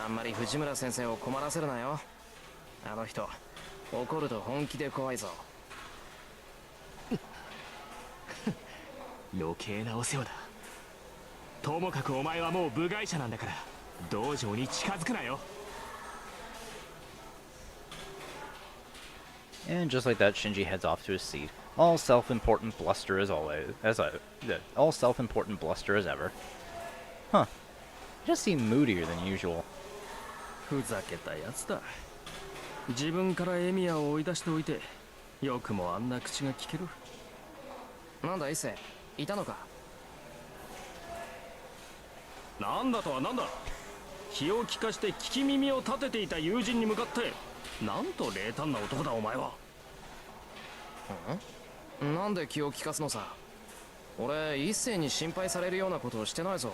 あんまり藤村先生を困らせるなよ。あの人怒ると本気で怖いぞ。余計なお世話だ。ともかくお前はもう部外者なんだから道場に近づくなよ。And just like that, Shinji heads off to his seat. All self-important bluster as always. All self-important bluster as ever. Huh. He just seemed moodier than usual. ふざけたやつだ。自分からエミヤを追い出しておいて、よくもあんな口が聞ける。なんだ伊勢、いたのか。なんだとはなんだ。気を利かして聞き耳を立てていた友人に向かって、なんと冷淡な男だお前は。なんで気を利かすのさ。俺一斉に心配されるようなことをしてないぞ。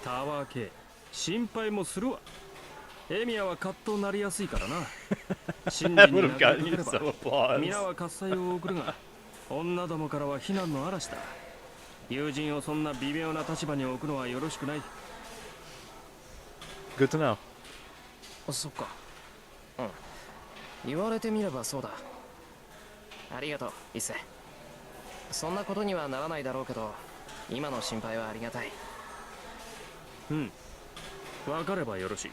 たわけ、心配もするわ。エミヤはカッとなりやすいからな。真 That 理に would 殴 have り gotten かけ you れば some applause. 皆は喝采を送るが、女どもからは非難の嵐だ。友人をそんな微妙な立場に置くのはよろしくない。 Good to know. そっか。言われてみればそうだ。ありがとう、一世。そんなことにはならないだろうけど、今の心配はありがたい。分かればよろしい。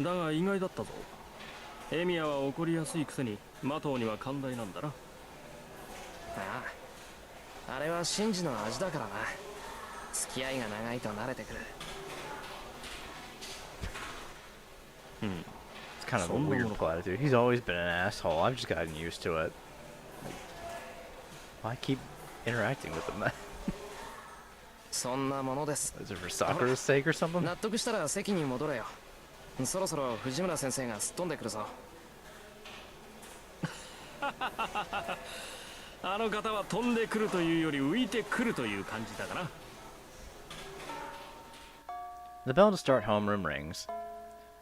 だが意外だったぞ。エミヤは怒りやすいくせにマトウには寛大なんだな。ああ、あれはシンジの味だからな。付き合いが長いと慣れてくる。It's kind of a weird platitude. He's always been an asshole. I've just gotten used to it. Why keep interacting with him? そんなものです。 Is it for soccer's sake or something? 納得したら席に戻れよ。そろそろ藤村先生がすっ飛んでくるぞ。あの方は飛んでくるというより浮いてくるという感じだかな。 The bell to start homeroom rings.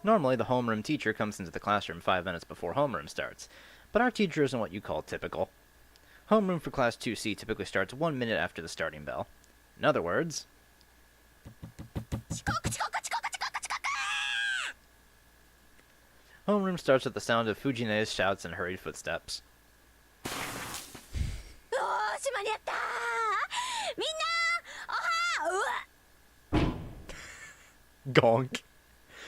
Normally, the homeroom teacher comes into the classroom 5 minutes before homeroom starts, but our teacher isn't what you call typical. Homeroom for Class 2C typically starts 1 minute after the starting bell. In other words... Homeroom starts with the sound of Fujine's shouts and hurried footsteps. Gonk.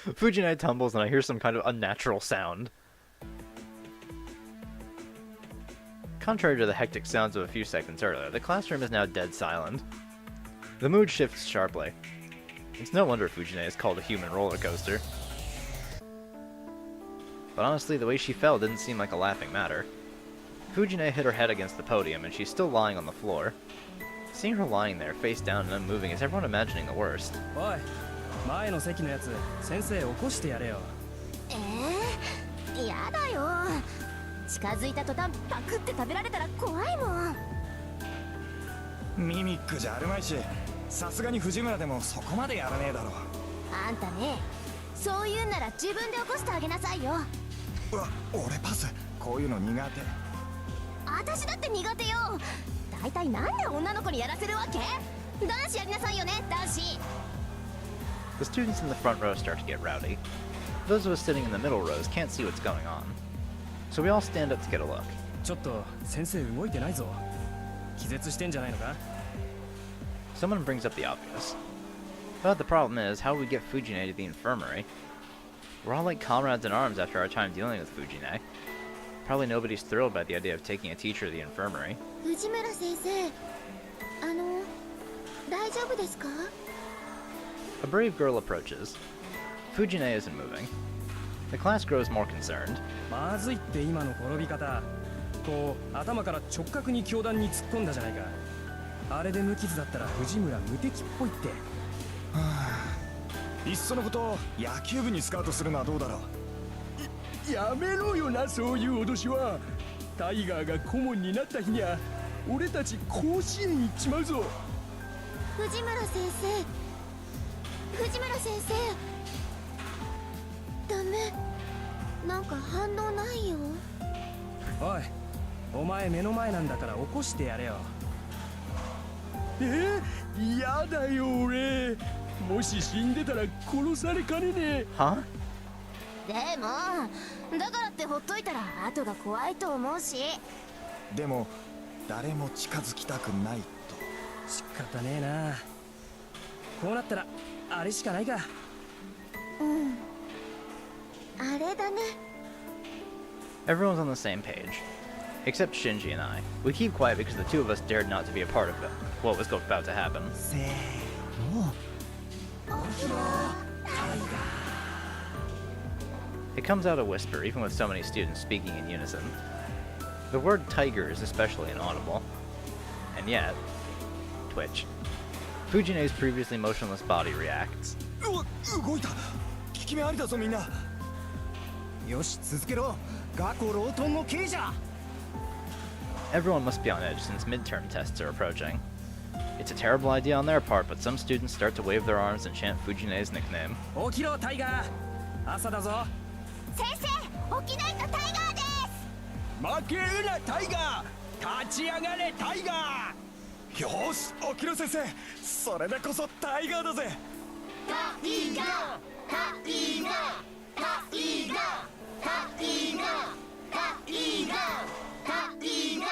Fujine tumbles and I hear some kind of unnatural sound. Contrary to the hectic sounds of a few seconds earlier, the classroom is now dead silent. The mood shifts sharply. It's no wonder Fujine is called a human roller coaster. But honestly, the way she fell didn't seem like a laughing matter. Fujine hit her head against the podium and she's still lying on the floor. Seeing her lying there, face down and unmoving, is everyone imagining the worst? おい、前の席のやつ、先生起こしてやれよ。やだよ。近づいた途端パクって食べられたら怖いもん。ミミックじゃあるまいし、さすがに藤村でもそこまでやらねえだろ。あんたね、そういうんなら自分で起こしてあげなさいよ。うわ、俺パス。こういうの苦手。私だって苦手よ。大体なんで女の子にやらせるわけ？男子やりなさいよね、男子。 The students in the front row start to get rowdy. Those of us sitting in the middle rows can't see what's going on. So we all stand up to get a look. ちょっと先生動いてないぞ。気絶してんじゃないのか？ Someone brings up the obvious. But the problem is, how do we get Fujine to the infirmary? We're all like comrades in arms after our time dealing with Fujine. Probably nobody's thrilled by the idea of taking a teacher to the infirmary. 藤村先生、大丈夫ですか？ A brave girl approaches. Fujine isn't moving. The class grows more concerned. まずいって今の転び方。こう頭から直角に教壇に突っ込んだじゃないか。あれで無傷だったら藤村無敵っぽいって。いっそのこと野球部にスカウトするのはどうだろう。やめろよな、そういう脅しは。タイガーが顧問になった日には俺たち甲子園行っちまうぞ。藤村先生、藤村先生、ダメ。なんか反応ないよ。おい、お前目の前なんだから起こしてやれよ。やだよ俺。もし死んでたら殺されかねねえ。 Huh? でもだからってほっといたら後が怖いと思うし。でも誰も近づきたくないと。仕方ねえな。こうなったらあれしかないか。あれだね。 Everyone's on the same page. Except Shinji and I. We keep quiet because the two of us dared not to be a part of what was about to happen. せーの。 It comes out a whisper, even with so many students speaking in unison. The word tiger is especially inaudible. And yet... Twitch. Fujine's previously motionless body reacts. 動いた。効き目ありだぞみんな。よし、続けろ。学校ロートンの刑じゃ。 Everyone must be on edge since midterm tests are approaching. It's a terrible idea on their part, but some students start to wave their arms and chant Fujine's nickname. 起きろタイガー。朝だぞ。先生、起きないとタイガーです。負けるなタイガー、立ち上がれタイガー。よし起きろ先生、それでこそタイガーだぜ。タイガー、タイガー、タイガー、タイガー、タイガー、タイガー。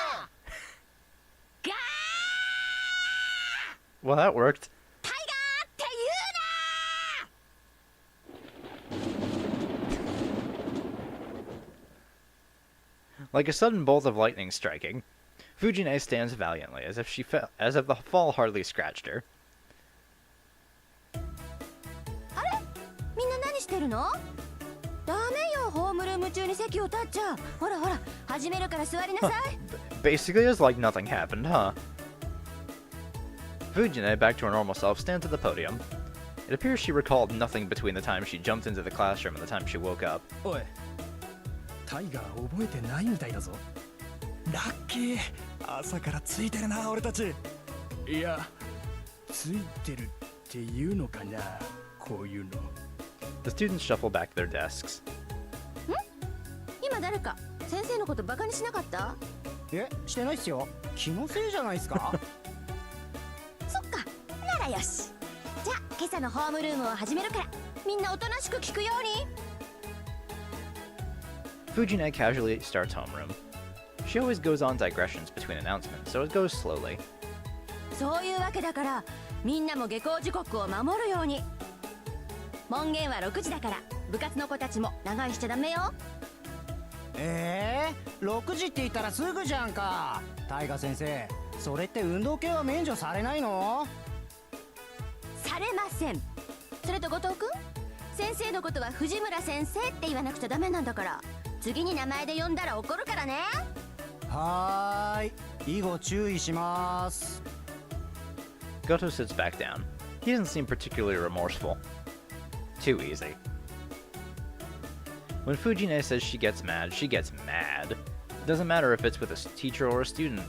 ガー Well, that worked. タイガーって言うな。 Like a sudden bolt of lightning striking, Fujine stands valiantly, as if the fall hardly scratched her. あれ、みんな何してるの？ダメよ、ホームルーム中に席を立っちゃう。ほらほら、始めるから座りなさい。Basically, it's like nothing happened, huh? Fujine, back to her normal self, stands at the podium. It appears she recalled nothing between the time she jumped into the classroom and the time she woke up. おい、タイガー覚えてないみたいだぞ。ラッキー、朝からついてるな俺たち。いや、ついてるっていうのかな、こういうの。The students shuffle back to their desks. 今誰か先生のことバカにしなかった？え、してないっすよ。気のせいじゃないっすか。そっか、ならよし。じゃあ今朝のホームルームを始めるから、みんなおとなしく聞くように。Fujine casually starts homeroom. She always goes on digressions between announcements, so it goes slowly. そういうわけだから、みんなも下校時刻を守るように。門限は6時だから、部活の子たちも長居しちゃダメよ。6時って言ったらすぐじゃんか。タイガ先生、それって運動系は免除されないの？されません。それと後藤君、先生のことは藤村先生って言わなくちゃダメなんだから、次に名前で呼んだら怒るからね。はーい、以後注意します。 Goto sits back down. He doesn't seem particularly remorseful. Too easy. When Fujine says she gets mad, she gets mad. It doesn't matter if it's with a teacher or a student.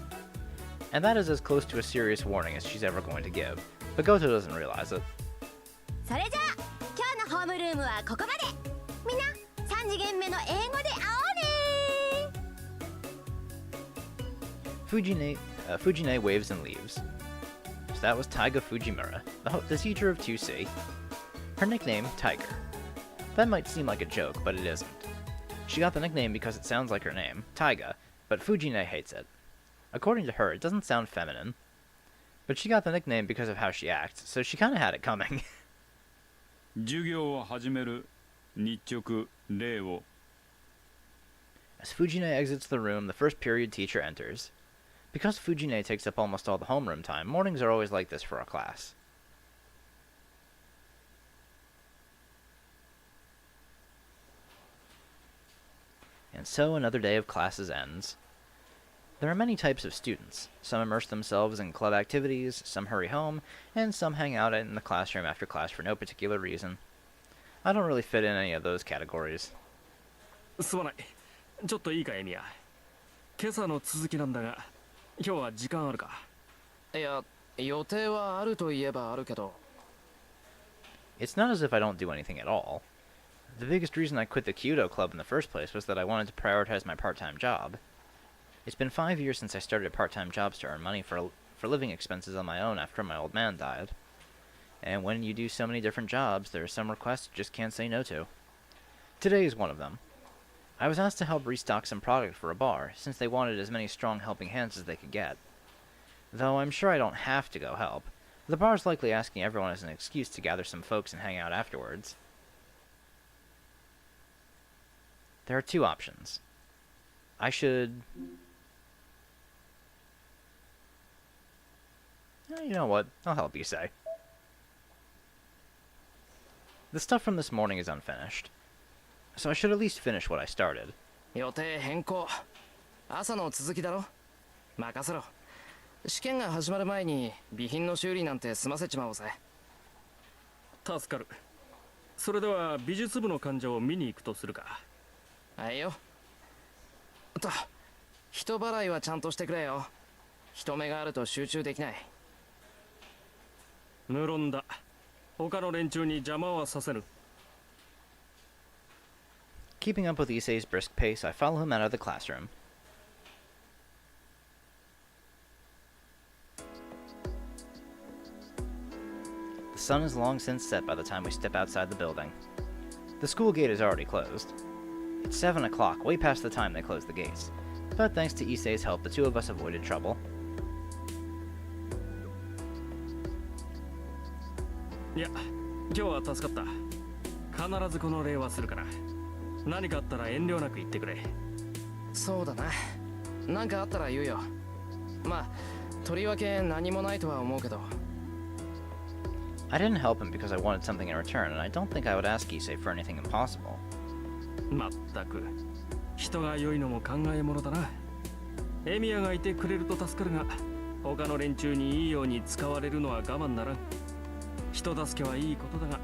And that is as close to a serious warning as she's ever going to give. But Goto doesn't realize it. それじゃあ今日のホームルームはここまで。みんな3次元目の英語で会おうね。Fujine waves and leaves. So that was Taiga Fujimura, the teacher of 2C. Her nickname, Tiger. That might seem like a joke, but it isn't. She got the nickname because it sounds like her name, Taiga, but Fujine hates it. According to her, it doesn't sound feminine. But she got the nickname because of how she acts, so she kinda had it coming. 授業を始める。日直礼を。 As Fujine exits the room, the first period teacher enters. Because Fujine takes up almost all the homeroom time, mornings are always like this for our class. And so another day of classes ends. There are many types of students. Some immerse themselves in club activities, some hurry home, and some hang out in the classroom after class for no particular reason. I don't really fit in any of those categories. すまない。ちょっといいかエミヤ。今朝の続きなんだが、今日は時間あるか？いや、予定はあるといえばあるけど。It's not as if I don't do anything at all. The biggest reason I quit the Kyudo club in the first place was that I wanted to prioritize my part-time job. It's been 5 years since I started part-time jobs to earn money for living expenses on my own after my old man died. And when you do so many different jobs, there are some requests you just can't say no to. Today is one of them. I was asked to help restock some product for a bar, since they wanted as many strong helping hands as they could get. Though I'm sure I don't have to go help. The bar's likely asking everyone as an excuse to gather some folks and hang out afterwards. There are two options. I should... You know what? I'll help you say. The stuff from this morning is unfinished. So I should at least finish what I started. 予定変更。朝の続きだろ。任せろ。試験が始まる前に備品の修理なんて済ませちまおうぜ。助かる。それでは美術部の患者を見に行くとするか。はいよ。と、人払いはちゃんとしてくれよ。人目があると集中できない。無論だ。他の連中に邪魔はさせぬ。Keeping up with Issei's brisk pace, I follow him out of the classroom. The sun is long since set by the time we step outside the building. The school gate is already closed. It's 7 o'clock, way past the time they close the gates. But thanks to Issei's help, the two of us avoided trouble. いや、今日は助かった。必ずこの礼はするから。何かあったら遠慮なく言ってくれ。そうだな。なんかあったら言うよ。まあ、とりわけ何もないとは思うけど。I didn't help him because I wanted something in return, and I don't think I would ask Issei for anything impossible. まったく人が良いのも考えものだな。エミヤがいてくれると助かるが、他の連中にいいように使われるのは我慢ならん。人助けはいいことだが、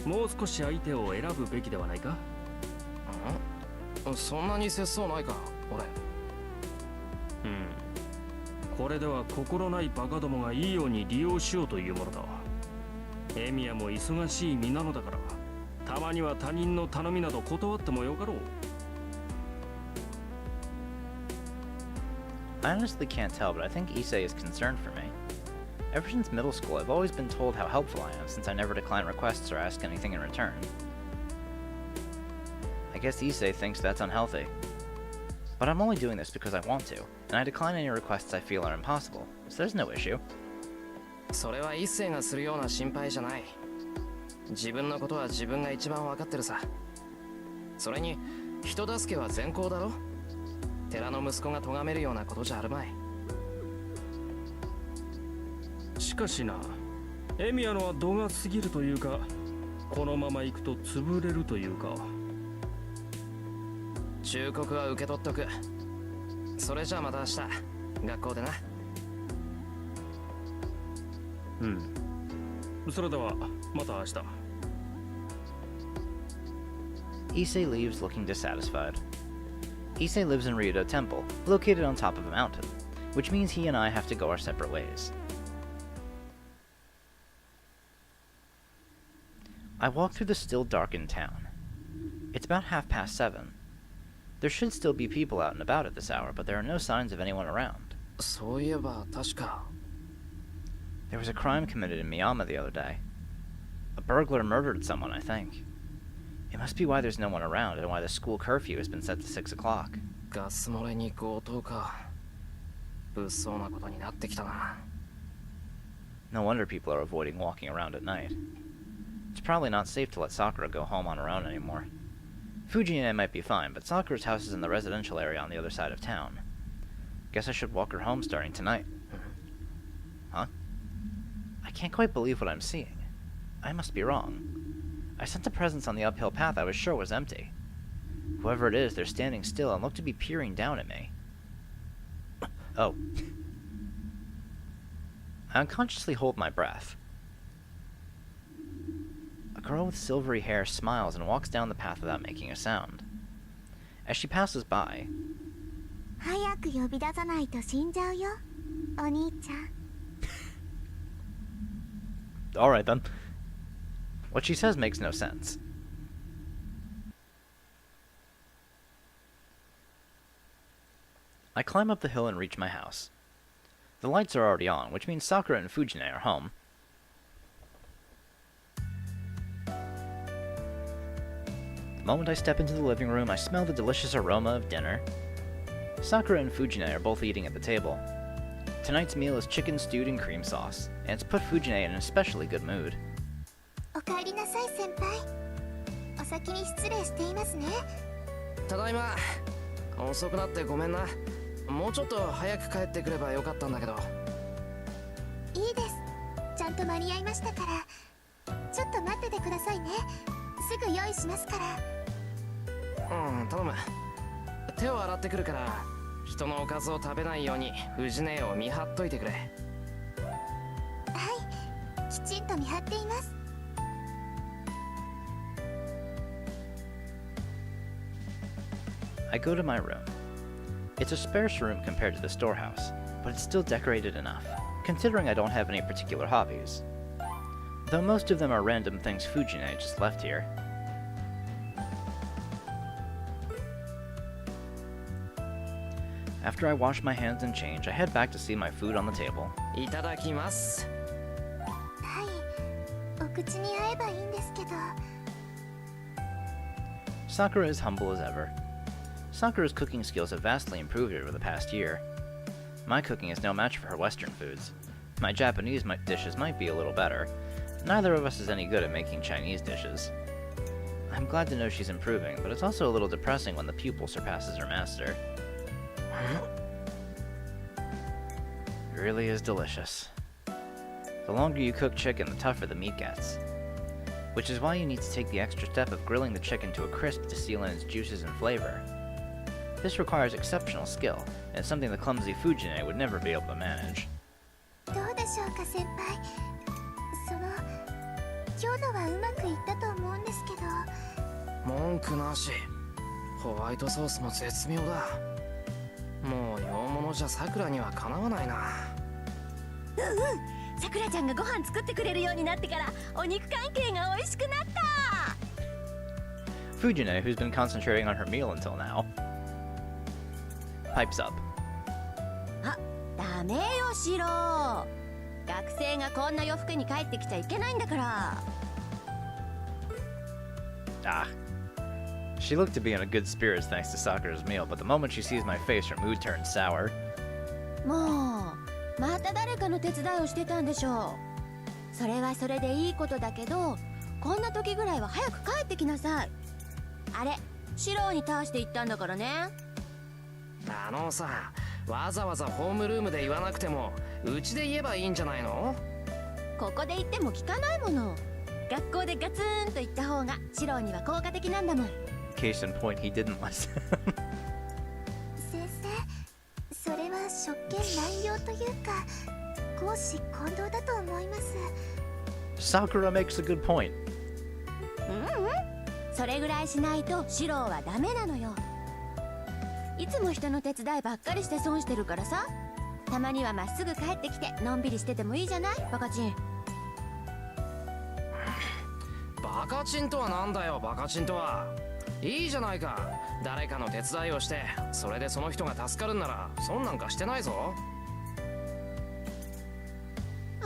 もう少し相手を選ぶべきではないか。そんなに節操ないか、俺。これでは心ないバカどもがいいように利用しようというものだ。エミヤも忙しい身なのだから、たまには他人の頼みなど断ってもよかろう。I honestly can't tell, but I think Issei is concerned for me. Ever since middle school, I've always been told how helpful I am, since I never decline requests or ask anything in return. I guess Issei thinks that's unhealthy. But I'm only doing this because I want to, and I decline any requests I feel are impossible, so there's no issue. それは一星がするような心配じゃない。自分のことは自分が一番分かってるさ。それに人助けは善行だろ。寺の息子が咎めるようなことじゃあるまい。しかしな、エミヤのは度が過ぎるというか、このまま行くと潰れるというか。忠告は受け取っとく。それじゃあまた明日学校でな。それではまた明日。Issei leaves looking dissatisfied. Issei lives in Ryudo Temple, located on top of a mountain, which means he and I have to go our separate ways. I walk through the still darkened town. It's about 7:30. There should still be people out and about at this hour, but there are no signs of anyone around. そういえば確か。There was a crime committed in Miyama the other day. A burglar murdered someone, I think. It must be why there's no one around and why the school curfew has been set to 6 o'clock. ガス漏れに強盗か。物騒なことになってきたな。No wonder people are avoiding walking around at night. It's probably not safe to let Sakura go home on her own anymore. Fujine might be fine, but Sakura's house is in the residential area on the other side of town. Guess I should walk her home starting tonight. Huh? I can't quite believe what I'm seeing. I must be wrong. I sensed a presence on the uphill path I was sure was empty. Whoever it is, they're standing still and look to be peering down at me. Oh. I unconsciously hold my breath. A girl with silvery hair smiles and walks down the path without making a sound. As she passes by, 早く呼び出さないと死んじゃうよ、お兄ちゃん。alright then. What she says makes no sense. I climb up the hill and reach my house. The lights are already on, which means Sakura and Fujine are home. The moment I step into the living room, I smell the delicious aroma of dinner. Sakura and Fujine are both eating at the table. Tonight's meal is chicken stewed in cream sauce, and it's put Fujine in an especially good mood. おかえりなさい先輩。お先に失礼していますね。ただいま。遅くなってごめんな。もうちょっと早く帰ってくればよかったんだけど。いいです。ちゃんと間に合いましたから。ちょっと待っててくださいね。すぐ用意しますから。頼む。手を洗ってくるから、人のおかずを食べないように藤姉を見張っといてくれ。はい、きちんと見張っています。I go to my room. It's a sparse room compared to the storehouse, but it's still decorated enough, considering I don't have any particular hobbies. Though most of them are random things Fujine just left here. After I wash my hands and change, I head back to see my food on the table. いただきます。はい、お口に合えばいいんですけど。 Sakura is humble as ever. Sakura's cooking skills have vastly improved over the past year. My cooking is no match for her Western foods. My Japanese dishes might be a little better. Neither of us is any good at making Chinese dishes. I'm glad to know she's improving, but it's also a little depressing when the pupil surpasses her master. It really is delicious. The longer you cook chicken, the tougher the meat gets. Which is why you need to take the extra step of grilling the chicken to a crisp to seal in its juices and flavor. This requires exceptional skill, and something the clumsy Fujine would never be able to manage. どうでしょうか先輩。今日のはうまくいったと思うんですけど。文句なし。ホワイトソースも絶妙だ。もう洋物じゃさくらにはかなわないな。さくらちゃんがご飯作ってくれるようになってからお肉関係が美味しくなった。 Fujine, who's been concentrating on her meal until now, pipes up. あ、ダメよシロ。学生がこんな洋服に帰ってきちゃいけないんだから。 Ah. She looked to be in a good spirits thanks to Sakura's meal, but the moment she sees my face, her mood turns sour. もうまた誰かの手伝いをしてたんでしょう。それはそれでいいことだけど、こんな時ぐらいは早く帰ってきなさい。あれ、シロに倒して言ったんだからね。あのさ、わざわざホームルームで言わなくてもうちで言えばいいんじゃないの？ここで言っても聞かないもの。学校でガツンと言った方がシロには効果的なんだもん。 Case in point, he didn't listen. 先生、それは職権乱用というか公私混同だと思います。 Sakura makes a good point. それぐらいしないとシロはダメなのよ。いつも人の手伝いばっかりして損してるからさ。たまにはまっすぐ帰ってきてのんびりしててもいいじゃないバカチン。バカチンとはなんだよ、バカチンとは。いいじゃないか。誰かの手伝いをしてそれでその人が助かるんなら損なんかしてないぞ。は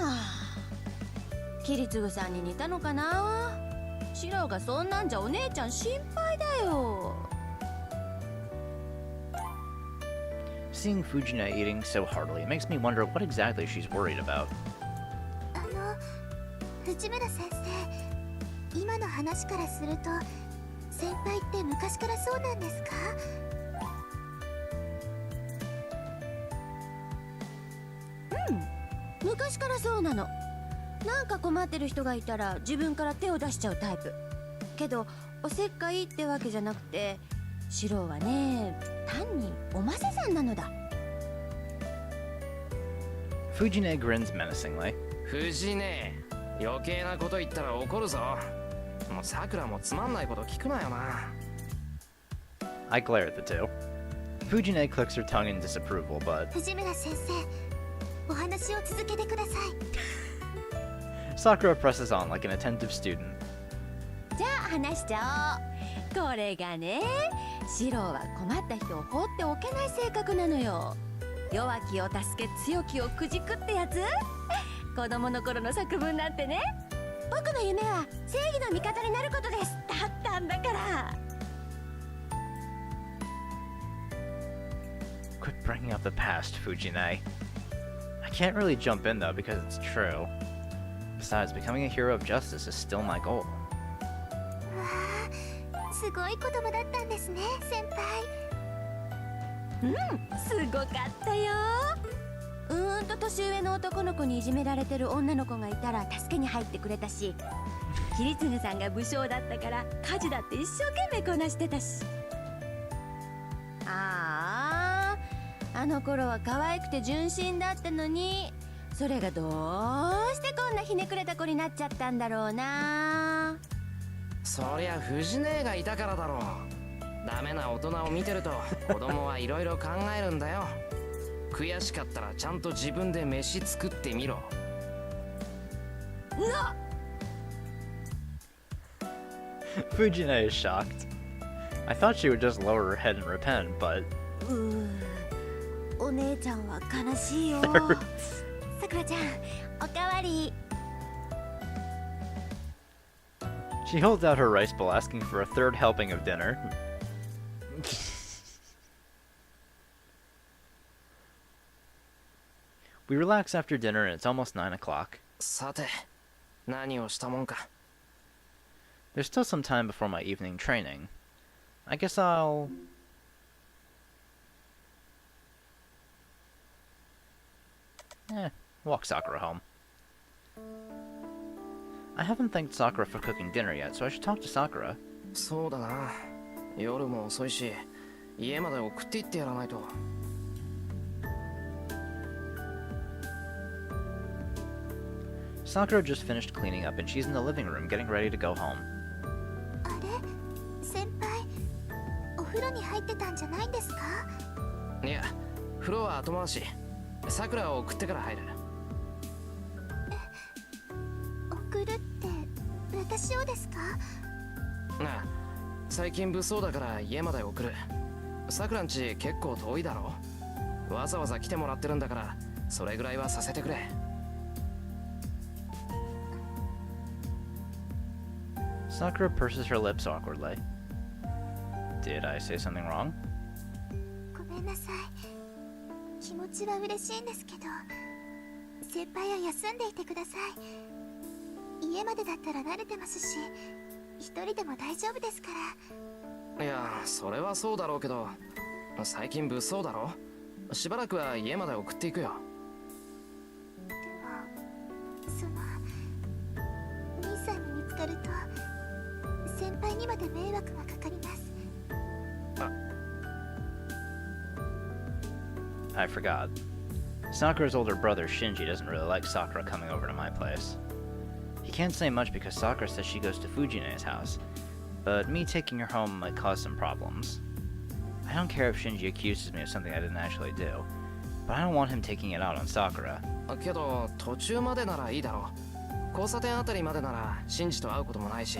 あ、キリツグさんに似たのかな。シロがそんなんじゃお姉ちゃん心配だよ。 Seeing Fujine eating so heartily, it makes me wonder what exactly she's worried about. 藤村先生、今の話からすると先輩って昔からそうなんですか？昔からそうなの。なんか困ってる人がいたら自分から手を出しちゃうタイプ。けどおせっかいってわけじゃなくて、シロはね、単におませさんなのだ。 Fujine grins menacingly. 藤ね、余計なこと言ったら怒るぞ。もうさくらもつまんないこと聞くなよな。 I glare at the two. Fujine clicks her tongue in disapproval, but 藤村先生、お話を続けてください。 Sakura presses on like an attentive student. じゃあ話しちゃおう。これがね、シロは困った人を放っておけない性格なのよ。弱きを助け強きをくじくってやつ。子供の頃の作文なんてね、僕の夢は正義の味方になることですだったんだから。 Quit bringing up the past, Fujine. I can't really jump in though because it's true. Besides, becoming a hero of justice is still my goal. わあ、すごい子供だったんですね、先輩。すごかったよ。年上の男の子にいじめられてる女の子がいたら助けに入ってくれたし、桐次さんが武将だったから家事だって一生懸命こなしてたし。あの頃は可愛くて純真だったのに、それがどうしてこんなひねくれた子になっちゃったんだろうな。そりゃ藤姉がいたからだろう。ダメな大人を見てると子供はいろいろ考えるんだよ。悔しかったらちゃんと自分で飯作ってみろ。なっ Fujine is shocked. I thought she would just lower her head and repent, but... お姉ちゃんは悲しいよ。さくらちゃん、おかわり。 She holds out her rice bowl, asking for a third helping of dinner. We relax after dinner and it's almost 9 o'clock. さて何をしたもんか。 There's still some time before my evening training. I guess I'll... walk Sakura home. I haven't thanked Sakura for cooking dinner yet, so I should talk to Sakura. そうだな、夜も遅いし家まで送って行ってやらないと。 Sakura just finished cleaning up and she's in the living room getting ready to go home. あれ先輩、お風呂に入ってたんじゃないんですか？いや、風呂は後回し。さくらを送ってから入る。送るって私をですか？なあ、最近物騒だから家まで送る。さくらんち結構遠いだろ。わざわざ来てもらってるんだから、それぐらいはさせてくれ。 Sakura purses her lips awkwardly. Did I say something wrong? ごめんなさい。気持ちは嬉しいんですけど、先輩は休んでいてください。家までだったら慣れてますし、一人でも大丈夫ですから。いや、それはそうだろうけど、最近物騒だろ。しばらくは家まで送っていくよ。でも、その兄さんに見つかると先輩にまで迷惑がかかります。 I forgot. Sakura's older brother Shinji doesn't really like Sakura coming over to my place. He can't say much because Sakura says she goes to Fujine's house, but me taking her home might cause some problems. I don't care if Shinji accuses me of something I didn't actually do, but I don't want him taking it out on Sakura. けど途中までならいいだろう。交差点あたりまでならシンジと会うこともないし。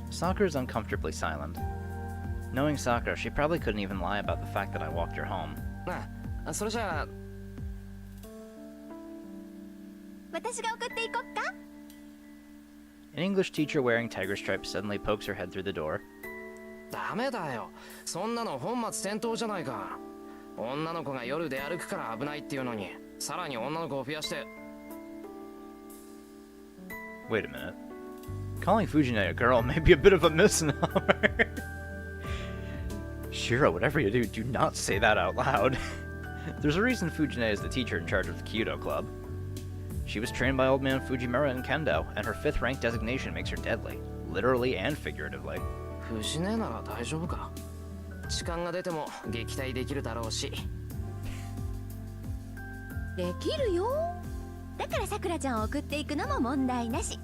Sakura's uncomfortably silent. Knowing Sakura, she probably couldn't even lie about the fact that I walked her home. なあ、それじゃあ。私が送っていこっか。 An English teacher wearing tiger stripes suddenly pokes her head through the door. ダメだよ。そんなの本末転倒じゃないか。女の子が夜出歩くから危ないっていうのに、さらに女の子を増やして。 Wait a minute. Calling Fujine a girl may be a bit of a misnomer. Shiro, whatever you do, do not say that out loud. There's a reason Fujine is the teacher in charge of the Kyudo Club. She was trained by old man Fujimura in Kendo, and her 5th rank designation makes her deadly, literally and figuratively. 藤根なら大丈夫か。痴漢が出ても撃退できるだろうし。できるよ。だからさくらちゃんを送っていくのも問題なし。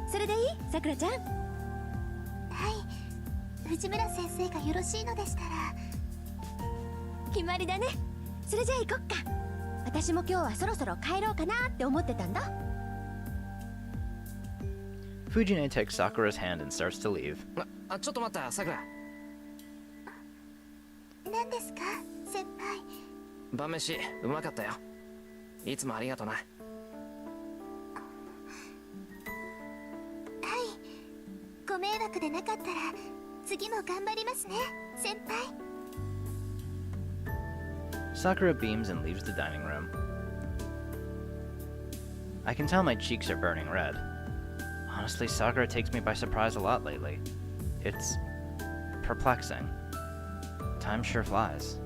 それでいい？さくらちゃん。はい、藤村先生がよろしいのでしたら。決まりだね。それじゃあ行こっか。私も今日はそろそろ帰ろうかなって思ってたんだ。 Fujine takes Sakura's hand and starts to leave. ちょっと待った、さくら。何ですか、先輩。晩飯うまかったよ。いつもありがとな。はい、ご迷惑でなかったら次も頑張りますね、先輩。 Sakura beams and leaves the dining room. I can tell my cheeks are burning red. Honestly, Sakura takes me by surprise a lot lately. It's perplexing. Time sure flies.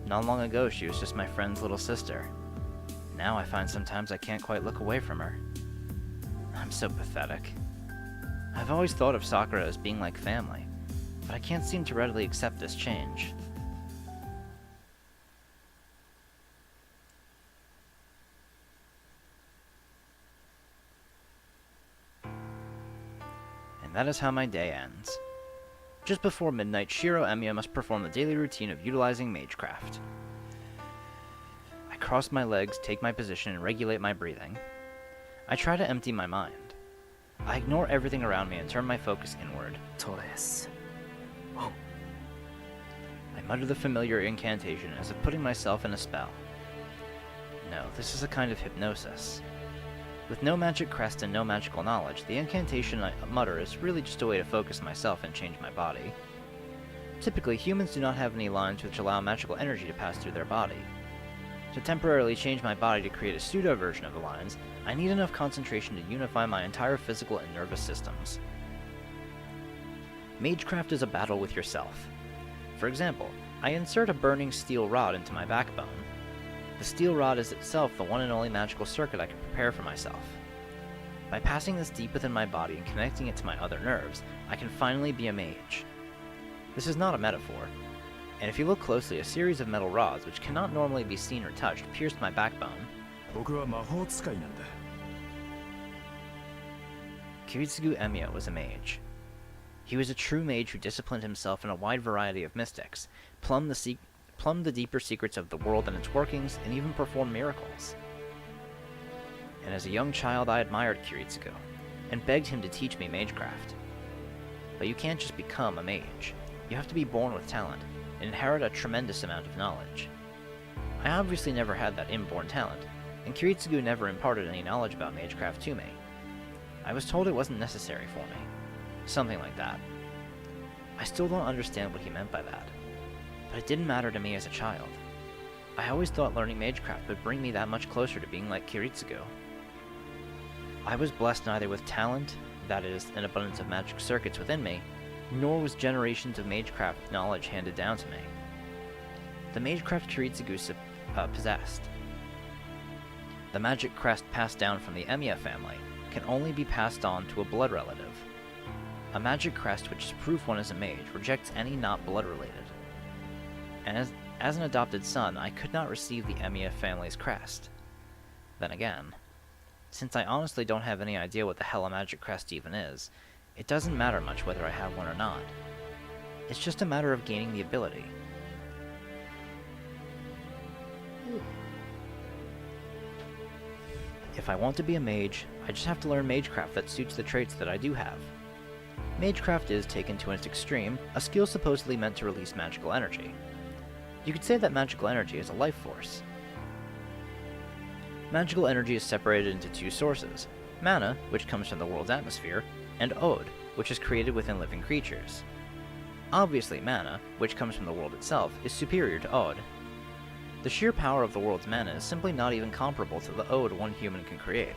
Not long ago, she was just my friend's little sister. Now I find sometimes I can't quite look away from her. I'm so pathetic. I've always thought of Sakura as being like family, but I can't seem to readily accept this change. And that is how my day ends. Just before midnight, Shiro Emiya must perform the daily routine of utilizing Magecraft. I cross my legs, take my position, and regulate my breathing. I try to empty my mind. I ignore everything around me and turn my focus inward. トレス。I I mutter the familiar incantation as if putting myself in a spell. No, this is a kind of hypnosis. With no magic crest and no magical knowledge, the incantation I mutter is really just a way to focus myself and change my body. Typically, humans do not have any lines which allow magical energy to pass through their body. To temporarily change my body to create a pseudo-version of the lines, I need enough concentration to unify my entire physical and nervous systems. Magecraft is a battle with yourself. For example, I insert a burning steel rod into my backbone. The steel rod is itself the one and only magical circuit I can prepare for myself. By passing this deep within my body and connecting it to my other nerves, I can finally be a mage. This is not a metaphor, and if you look closely, a series of metal rods, which cannot normally be seen or touched, pierced my backbone. 僕は魔法使いなんだ。Kiritsugu Emiya was a mage. He was a true mage who disciplined himself in a wide variety of mystics, plumbed the deeper secrets of the world and its workings, and even performed miracles. And as a young child, I admired Kiritsugu, and begged him to teach me magecraft. But you can't just become a mage. You have to be born with talent, and inherit a tremendous amount of knowledge. I obviously never had that inborn talent, and Kiritsugu never imparted any knowledge about magecraft to me. I was told it wasn't necessary for me. Something like that. I still don't understand what he meant by that. But it didn't matter to me as a child. I always thought learning magecraft would bring me that much closer to being like Kiritsugu. I was blessed neither with talent, that is, an abundance of magic circuits within me, nor was generations of magecraft knowledge handed down to me. The magecraft Kiritsugu possessed. The magic crest passed down from the Emiya family can only be passed on to a blood relative. A magic crest, which is proof one is a mage, rejects any not blood-related. And as an adopted son, I could not receive the Emiya family's crest. Then again, since I honestly don't have any idea what the hell a magic crest even is, it doesn't matter much whether I have one or not. It's just a matter of gaining the ability. If I want to be a mage, I just have to learn magecraft that suits the traits that I do have. Magecraft is, taken to its extreme, a skill supposedly meant to release magical energy. You could say that magical energy is a life force. Magical energy is separated into two sources: mana, which comes from the world's atmosphere, and Ode, which is created within living creatures. Obviously, mana, which comes from the world itself, is superior to Ode. The sheer power of the world's mana is simply not even comparable to the Ode one human can create.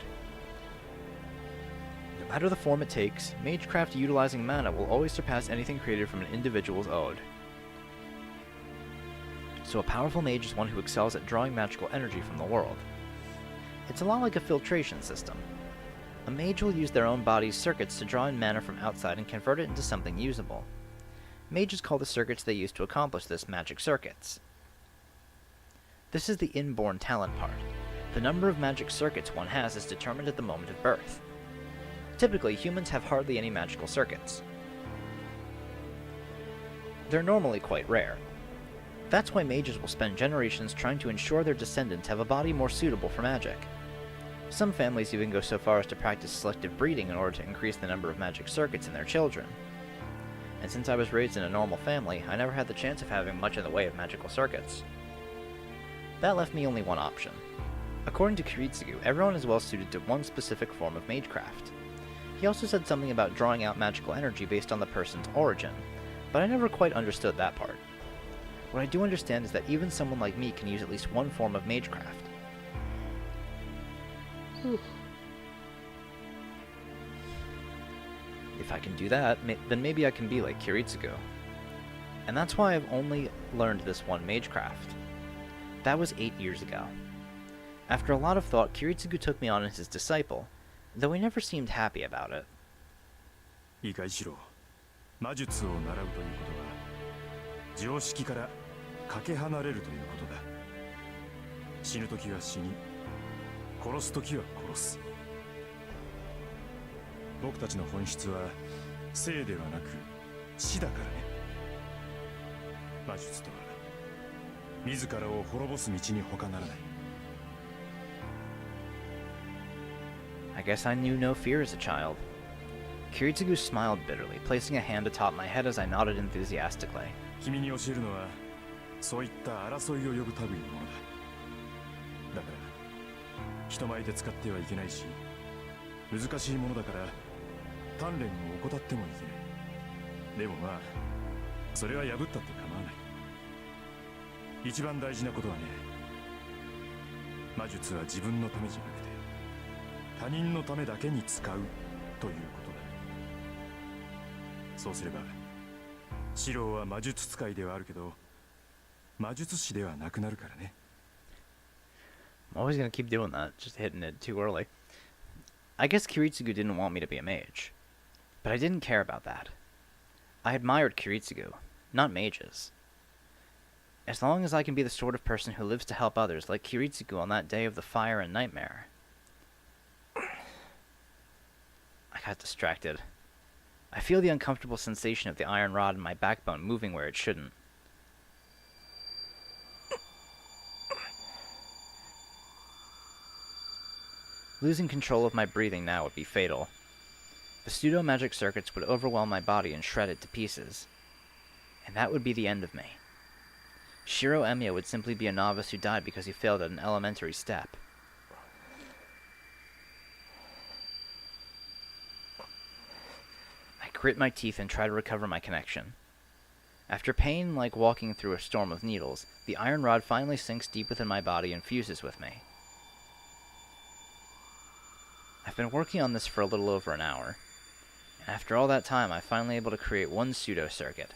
No matter the form it takes, magecraft utilizing mana will always surpass anything created from an individual's Ode. So a powerful mage is one who excels at drawing magical energy from the world. It's a lot like a filtration system. A mage will use their own body's circuits to draw in mana from outside and convert it into something usable. Mages call the circuits they use to accomplish this magic circuits. This is the inborn talent part. The number of magic circuits one has is determined at the moment of birth. Typically, humans have hardly any magical circuits. They're normally quite rare. That's why mages will spend generations trying to ensure their descendants have a body more suitable for magic. Some families even go so far as to practice selective breeding in order to increase the number of magic circuits in their children. And since I was raised in a normal family, I never had the chance of having much in the way of magical circuits. That left me only one option. According to Kiritsugu, everyone is well suited to one specific form of magecraft. He also said something about drawing out magical energy based on the person's origin, but I never quite understood that part. What I do understand is that even someone like me can use at least one form of magecraft. If I can do that, then maybe I can be like Kiritsugu. And that's why I've only learned this one magecraft. That was 8 years ago. After a lot of thought, Kiritsugu took me on as his disciple, though he never seemed happy about it. いいかいしろ。魔術を習うということは常識からかけ離れるということだ。死ぬときは死に、殺すときは殺す。僕たちの本質は生ではなく死だからね。魔術とは自らを滅ぼす道に他ならない。I guess I knew no fear as a child. Kiritsugu smiled bitterly, placing a hand atop my head as I nodded enthusiastically. 君に教えるのはそういった争いを呼ぶ類のものだ。だから人前で使ってはいけないし、難しいものだから鍛錬を怠ってもいけない。でもまあそれは破ったって構わない。一番大事なことはね、魔術は自分のためじゃなくて他人のためだけに使うということだ。そうすればシローは魔術使いではあるけど魔術師ではなくなるからね。I'm always gonna keep doing that, just hitting it too early. I guess Kiritsugu didn't want me to be a mage, but I didn't care about that. I admired Kiritsugu, not mages. As long as I can be the sort of person who lives to help others, like Kiritsugu on that day of the fire and nightmare. I got distracted. I feel the uncomfortable sensation of the iron rod in my backbone moving where it shouldn't. Losing control of my breathing now would be fatal. The pseudo-magic circuits would overwhelm my body and shred it to pieces. And that would be the end of me. Shiro Emiya would simply be a novice who died because he failed at an elementary step. I grit my teeth and try to recover my connection. After pain like walking through a storm of needles, the iron rod finally sinks deep within my body and fuses with me. I've been working on this for a little over an hour, and after all that time I'm finally able to create one pseudo-circuit.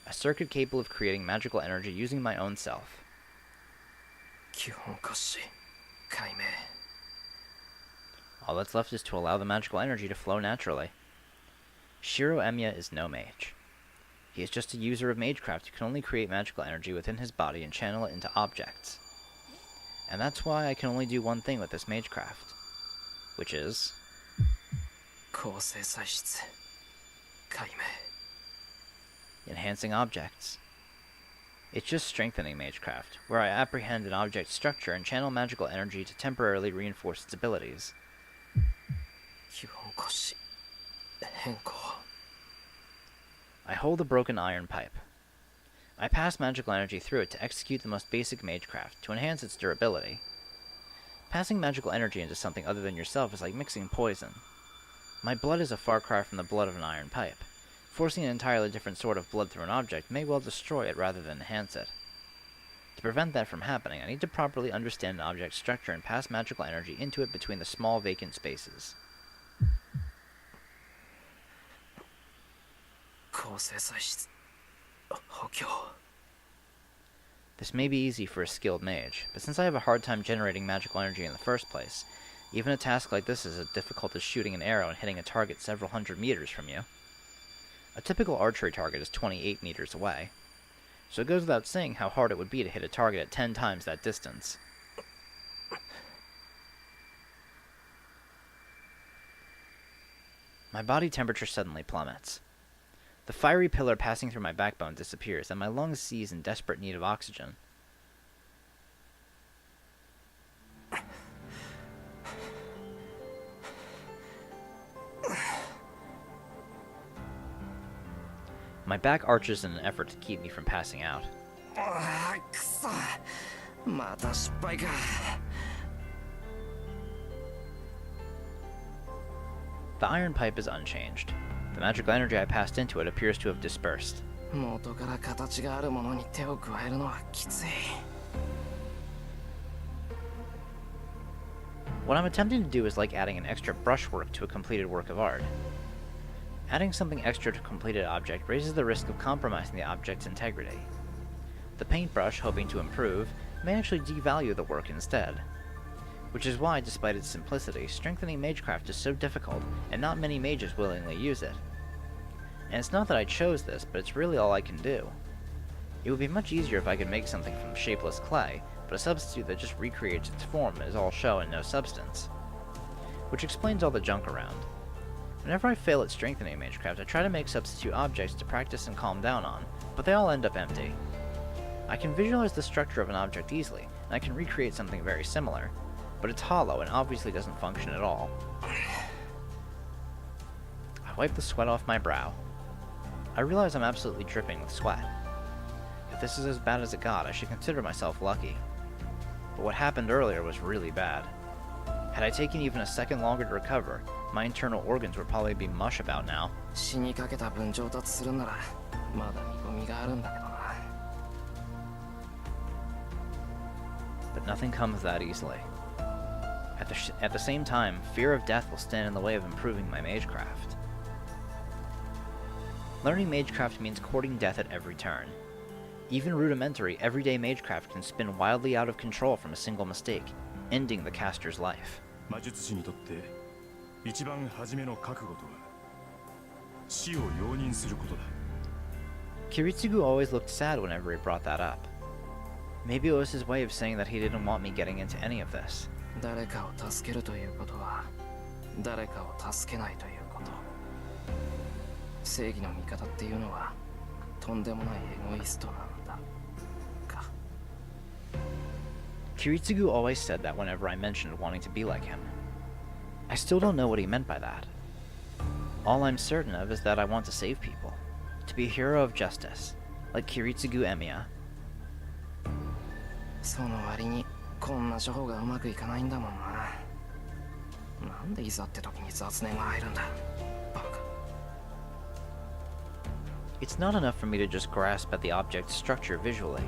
A circuit capable of creating magical energy using my own self. All that's left is to allow the magical energy to flow naturally. Shiro Emiya is no mage. He is just a user of magecraft who can only create magical energy within his body and channel it into objects. And that's why I can only do one thing with this magecraft, which is enhancing objects. It's just strengthening magecraft, where I apprehend an object's structure and channel magical energy to temporarily reinforce its abilities. I hold a broken iron pipe. I pass magical energy through it to execute the most basic magecraft, to enhance its durability. Passing magical energy into something other than yourself is like mixing poison. My blood is a far cry from the blood of an iron pipe. Forcing an entirely different sort of blood through an object may well destroy it rather than enhance it. To prevent that from happening, I need to properly understand an object's structure and pass magical energy into it between the small vacant spaces. This may be easy for a skilled mage, but since I have a hard time generating magical energy in the first place, even a task like this is as difficult as shooting an arrow and hitting a target several hundred meters from you. A typical archery target is 28 meters away, so it goes without saying how hard it would be to hit a target at 10 times that distance. My body temperature suddenly plummets. The fiery pillar passing through my backbone disappears, and my lungs seize in desperate need of oxygen. My back arches in an effort to keep me from passing out. The iron pipe is unchanged. The magical energy I passed into it appears to have dispersed. What I'm attempting to do is like adding an extra brushwork to a completed work of art. Adding something extra to a completed object raises the risk of compromising the object's integrity. The paintbrush, hoping to improve, may actually devalue the work instead. Which is why, despite its simplicity, strengthening magecraft is so difficult, and not many mages willingly use it. And it's not that I chose this, but it's really all I can do. It would be much easier if I could make something from shapeless clay, but a substitute that just recreates its form is all show and no substance. Which explains all the junk around. Whenever I fail at strengthening magecraft, I try to make substitute objects to practice and calm down on, but they all end up empty. I can visualize the structure of an object easily, and I can recreate something very similar, but it's hollow and obviously doesn't function at all. I wipe the sweat off my brow. I realize I'm absolutely dripping with sweat. If this is as bad as it got, I should consider myself lucky. But what happened earlier was really bad. Had I taken even a second longer to recover, my internal organs would probably be mush about now. 死にかけた分上達するならまだ見込みがあるんだけどな。 But nothing comes that easily. At the same time, fear of death will stand in the way of improving my magecraft. Learning magecraft means courting death at every turn. Even rudimentary, everyday magecraft can spin wildly out of control from a single mistake, ending the caster's life. 魔術師にとって一番初めの覚悟とは死を容認することだ。 Kiritsugu always looked sad whenever he brought that up. Maybe it was his way of saying that he didn't want me getting into any of this. 誰かを助けるということは誰かを助けないということ。正義の味方っていうのはとんでもないエゴイストなんだか。 Kiritsugu always said that whenever I mentioned wanting to be like him. I still don't know what he meant by that. All I'm certain of is that I want to save people, to be a hero of justice, like Kiritsugu Emiya. その割にこんな処方がうまくいかないんだもんな。なんでいざって時に雑念が入るんだ。バカ。 It's not enough for me to just grasp at the object's structure visually.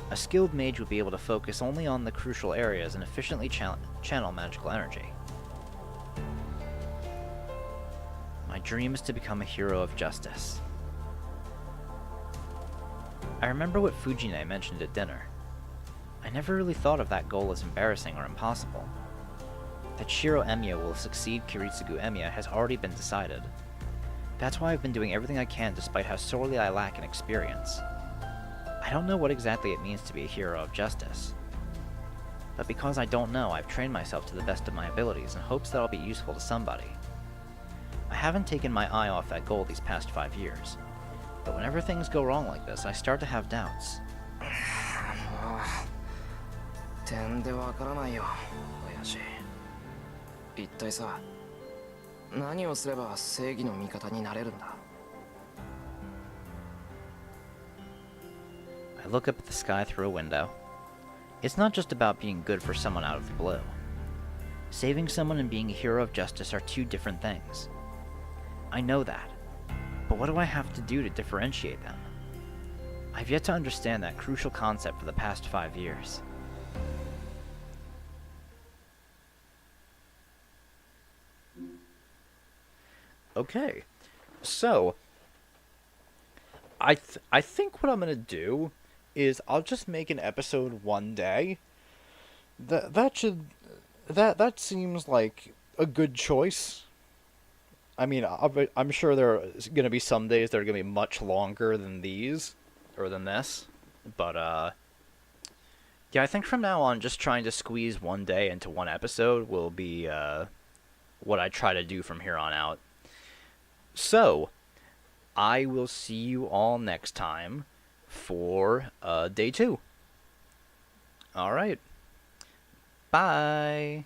A skilled mage would be able to focus only on the crucial areas and efficiently channel magical energy. My dream is to become a hero of justice. I remember what Fujine mentioned at dinner. I never really thought of that goal as embarrassing or impossible. That Shiro Emiya will succeed Kiritsugu Emiya has already been decided. That's why I've been doing everything I can despite how sorely I lack in experience. I don't know what exactly it means to be a hero of justice. But because I don't know, I've trained myself to the best of my abilities in hopes that I'll be useful to somebody. I haven't taken my eye off that goal these past 5 years. But whenever things go wrong like this, I start to have doubts. 点でわからないよ、親父。一体さ、何をすれば正義の味方になれるんだ。 I look up at the sky through a window. It's not just about being good for someone out of the blue. Saving someone and being a hero of justice are two different things. I know that. But what do I have to do to differentiate them? I've yet to understand that crucial concept for the past 5 years. Okay, so I think what I'm gonna do is I'll just make an episode one day. That seems like a good choice. I mean, I'm sure there are gonna be some days that are gonna be much longer than these or than this, but yeah, I think from now on, just trying to squeeze one day into one episode will be what I try to do from here on out. So, I will see you all next time for day 2. Alright. Bye.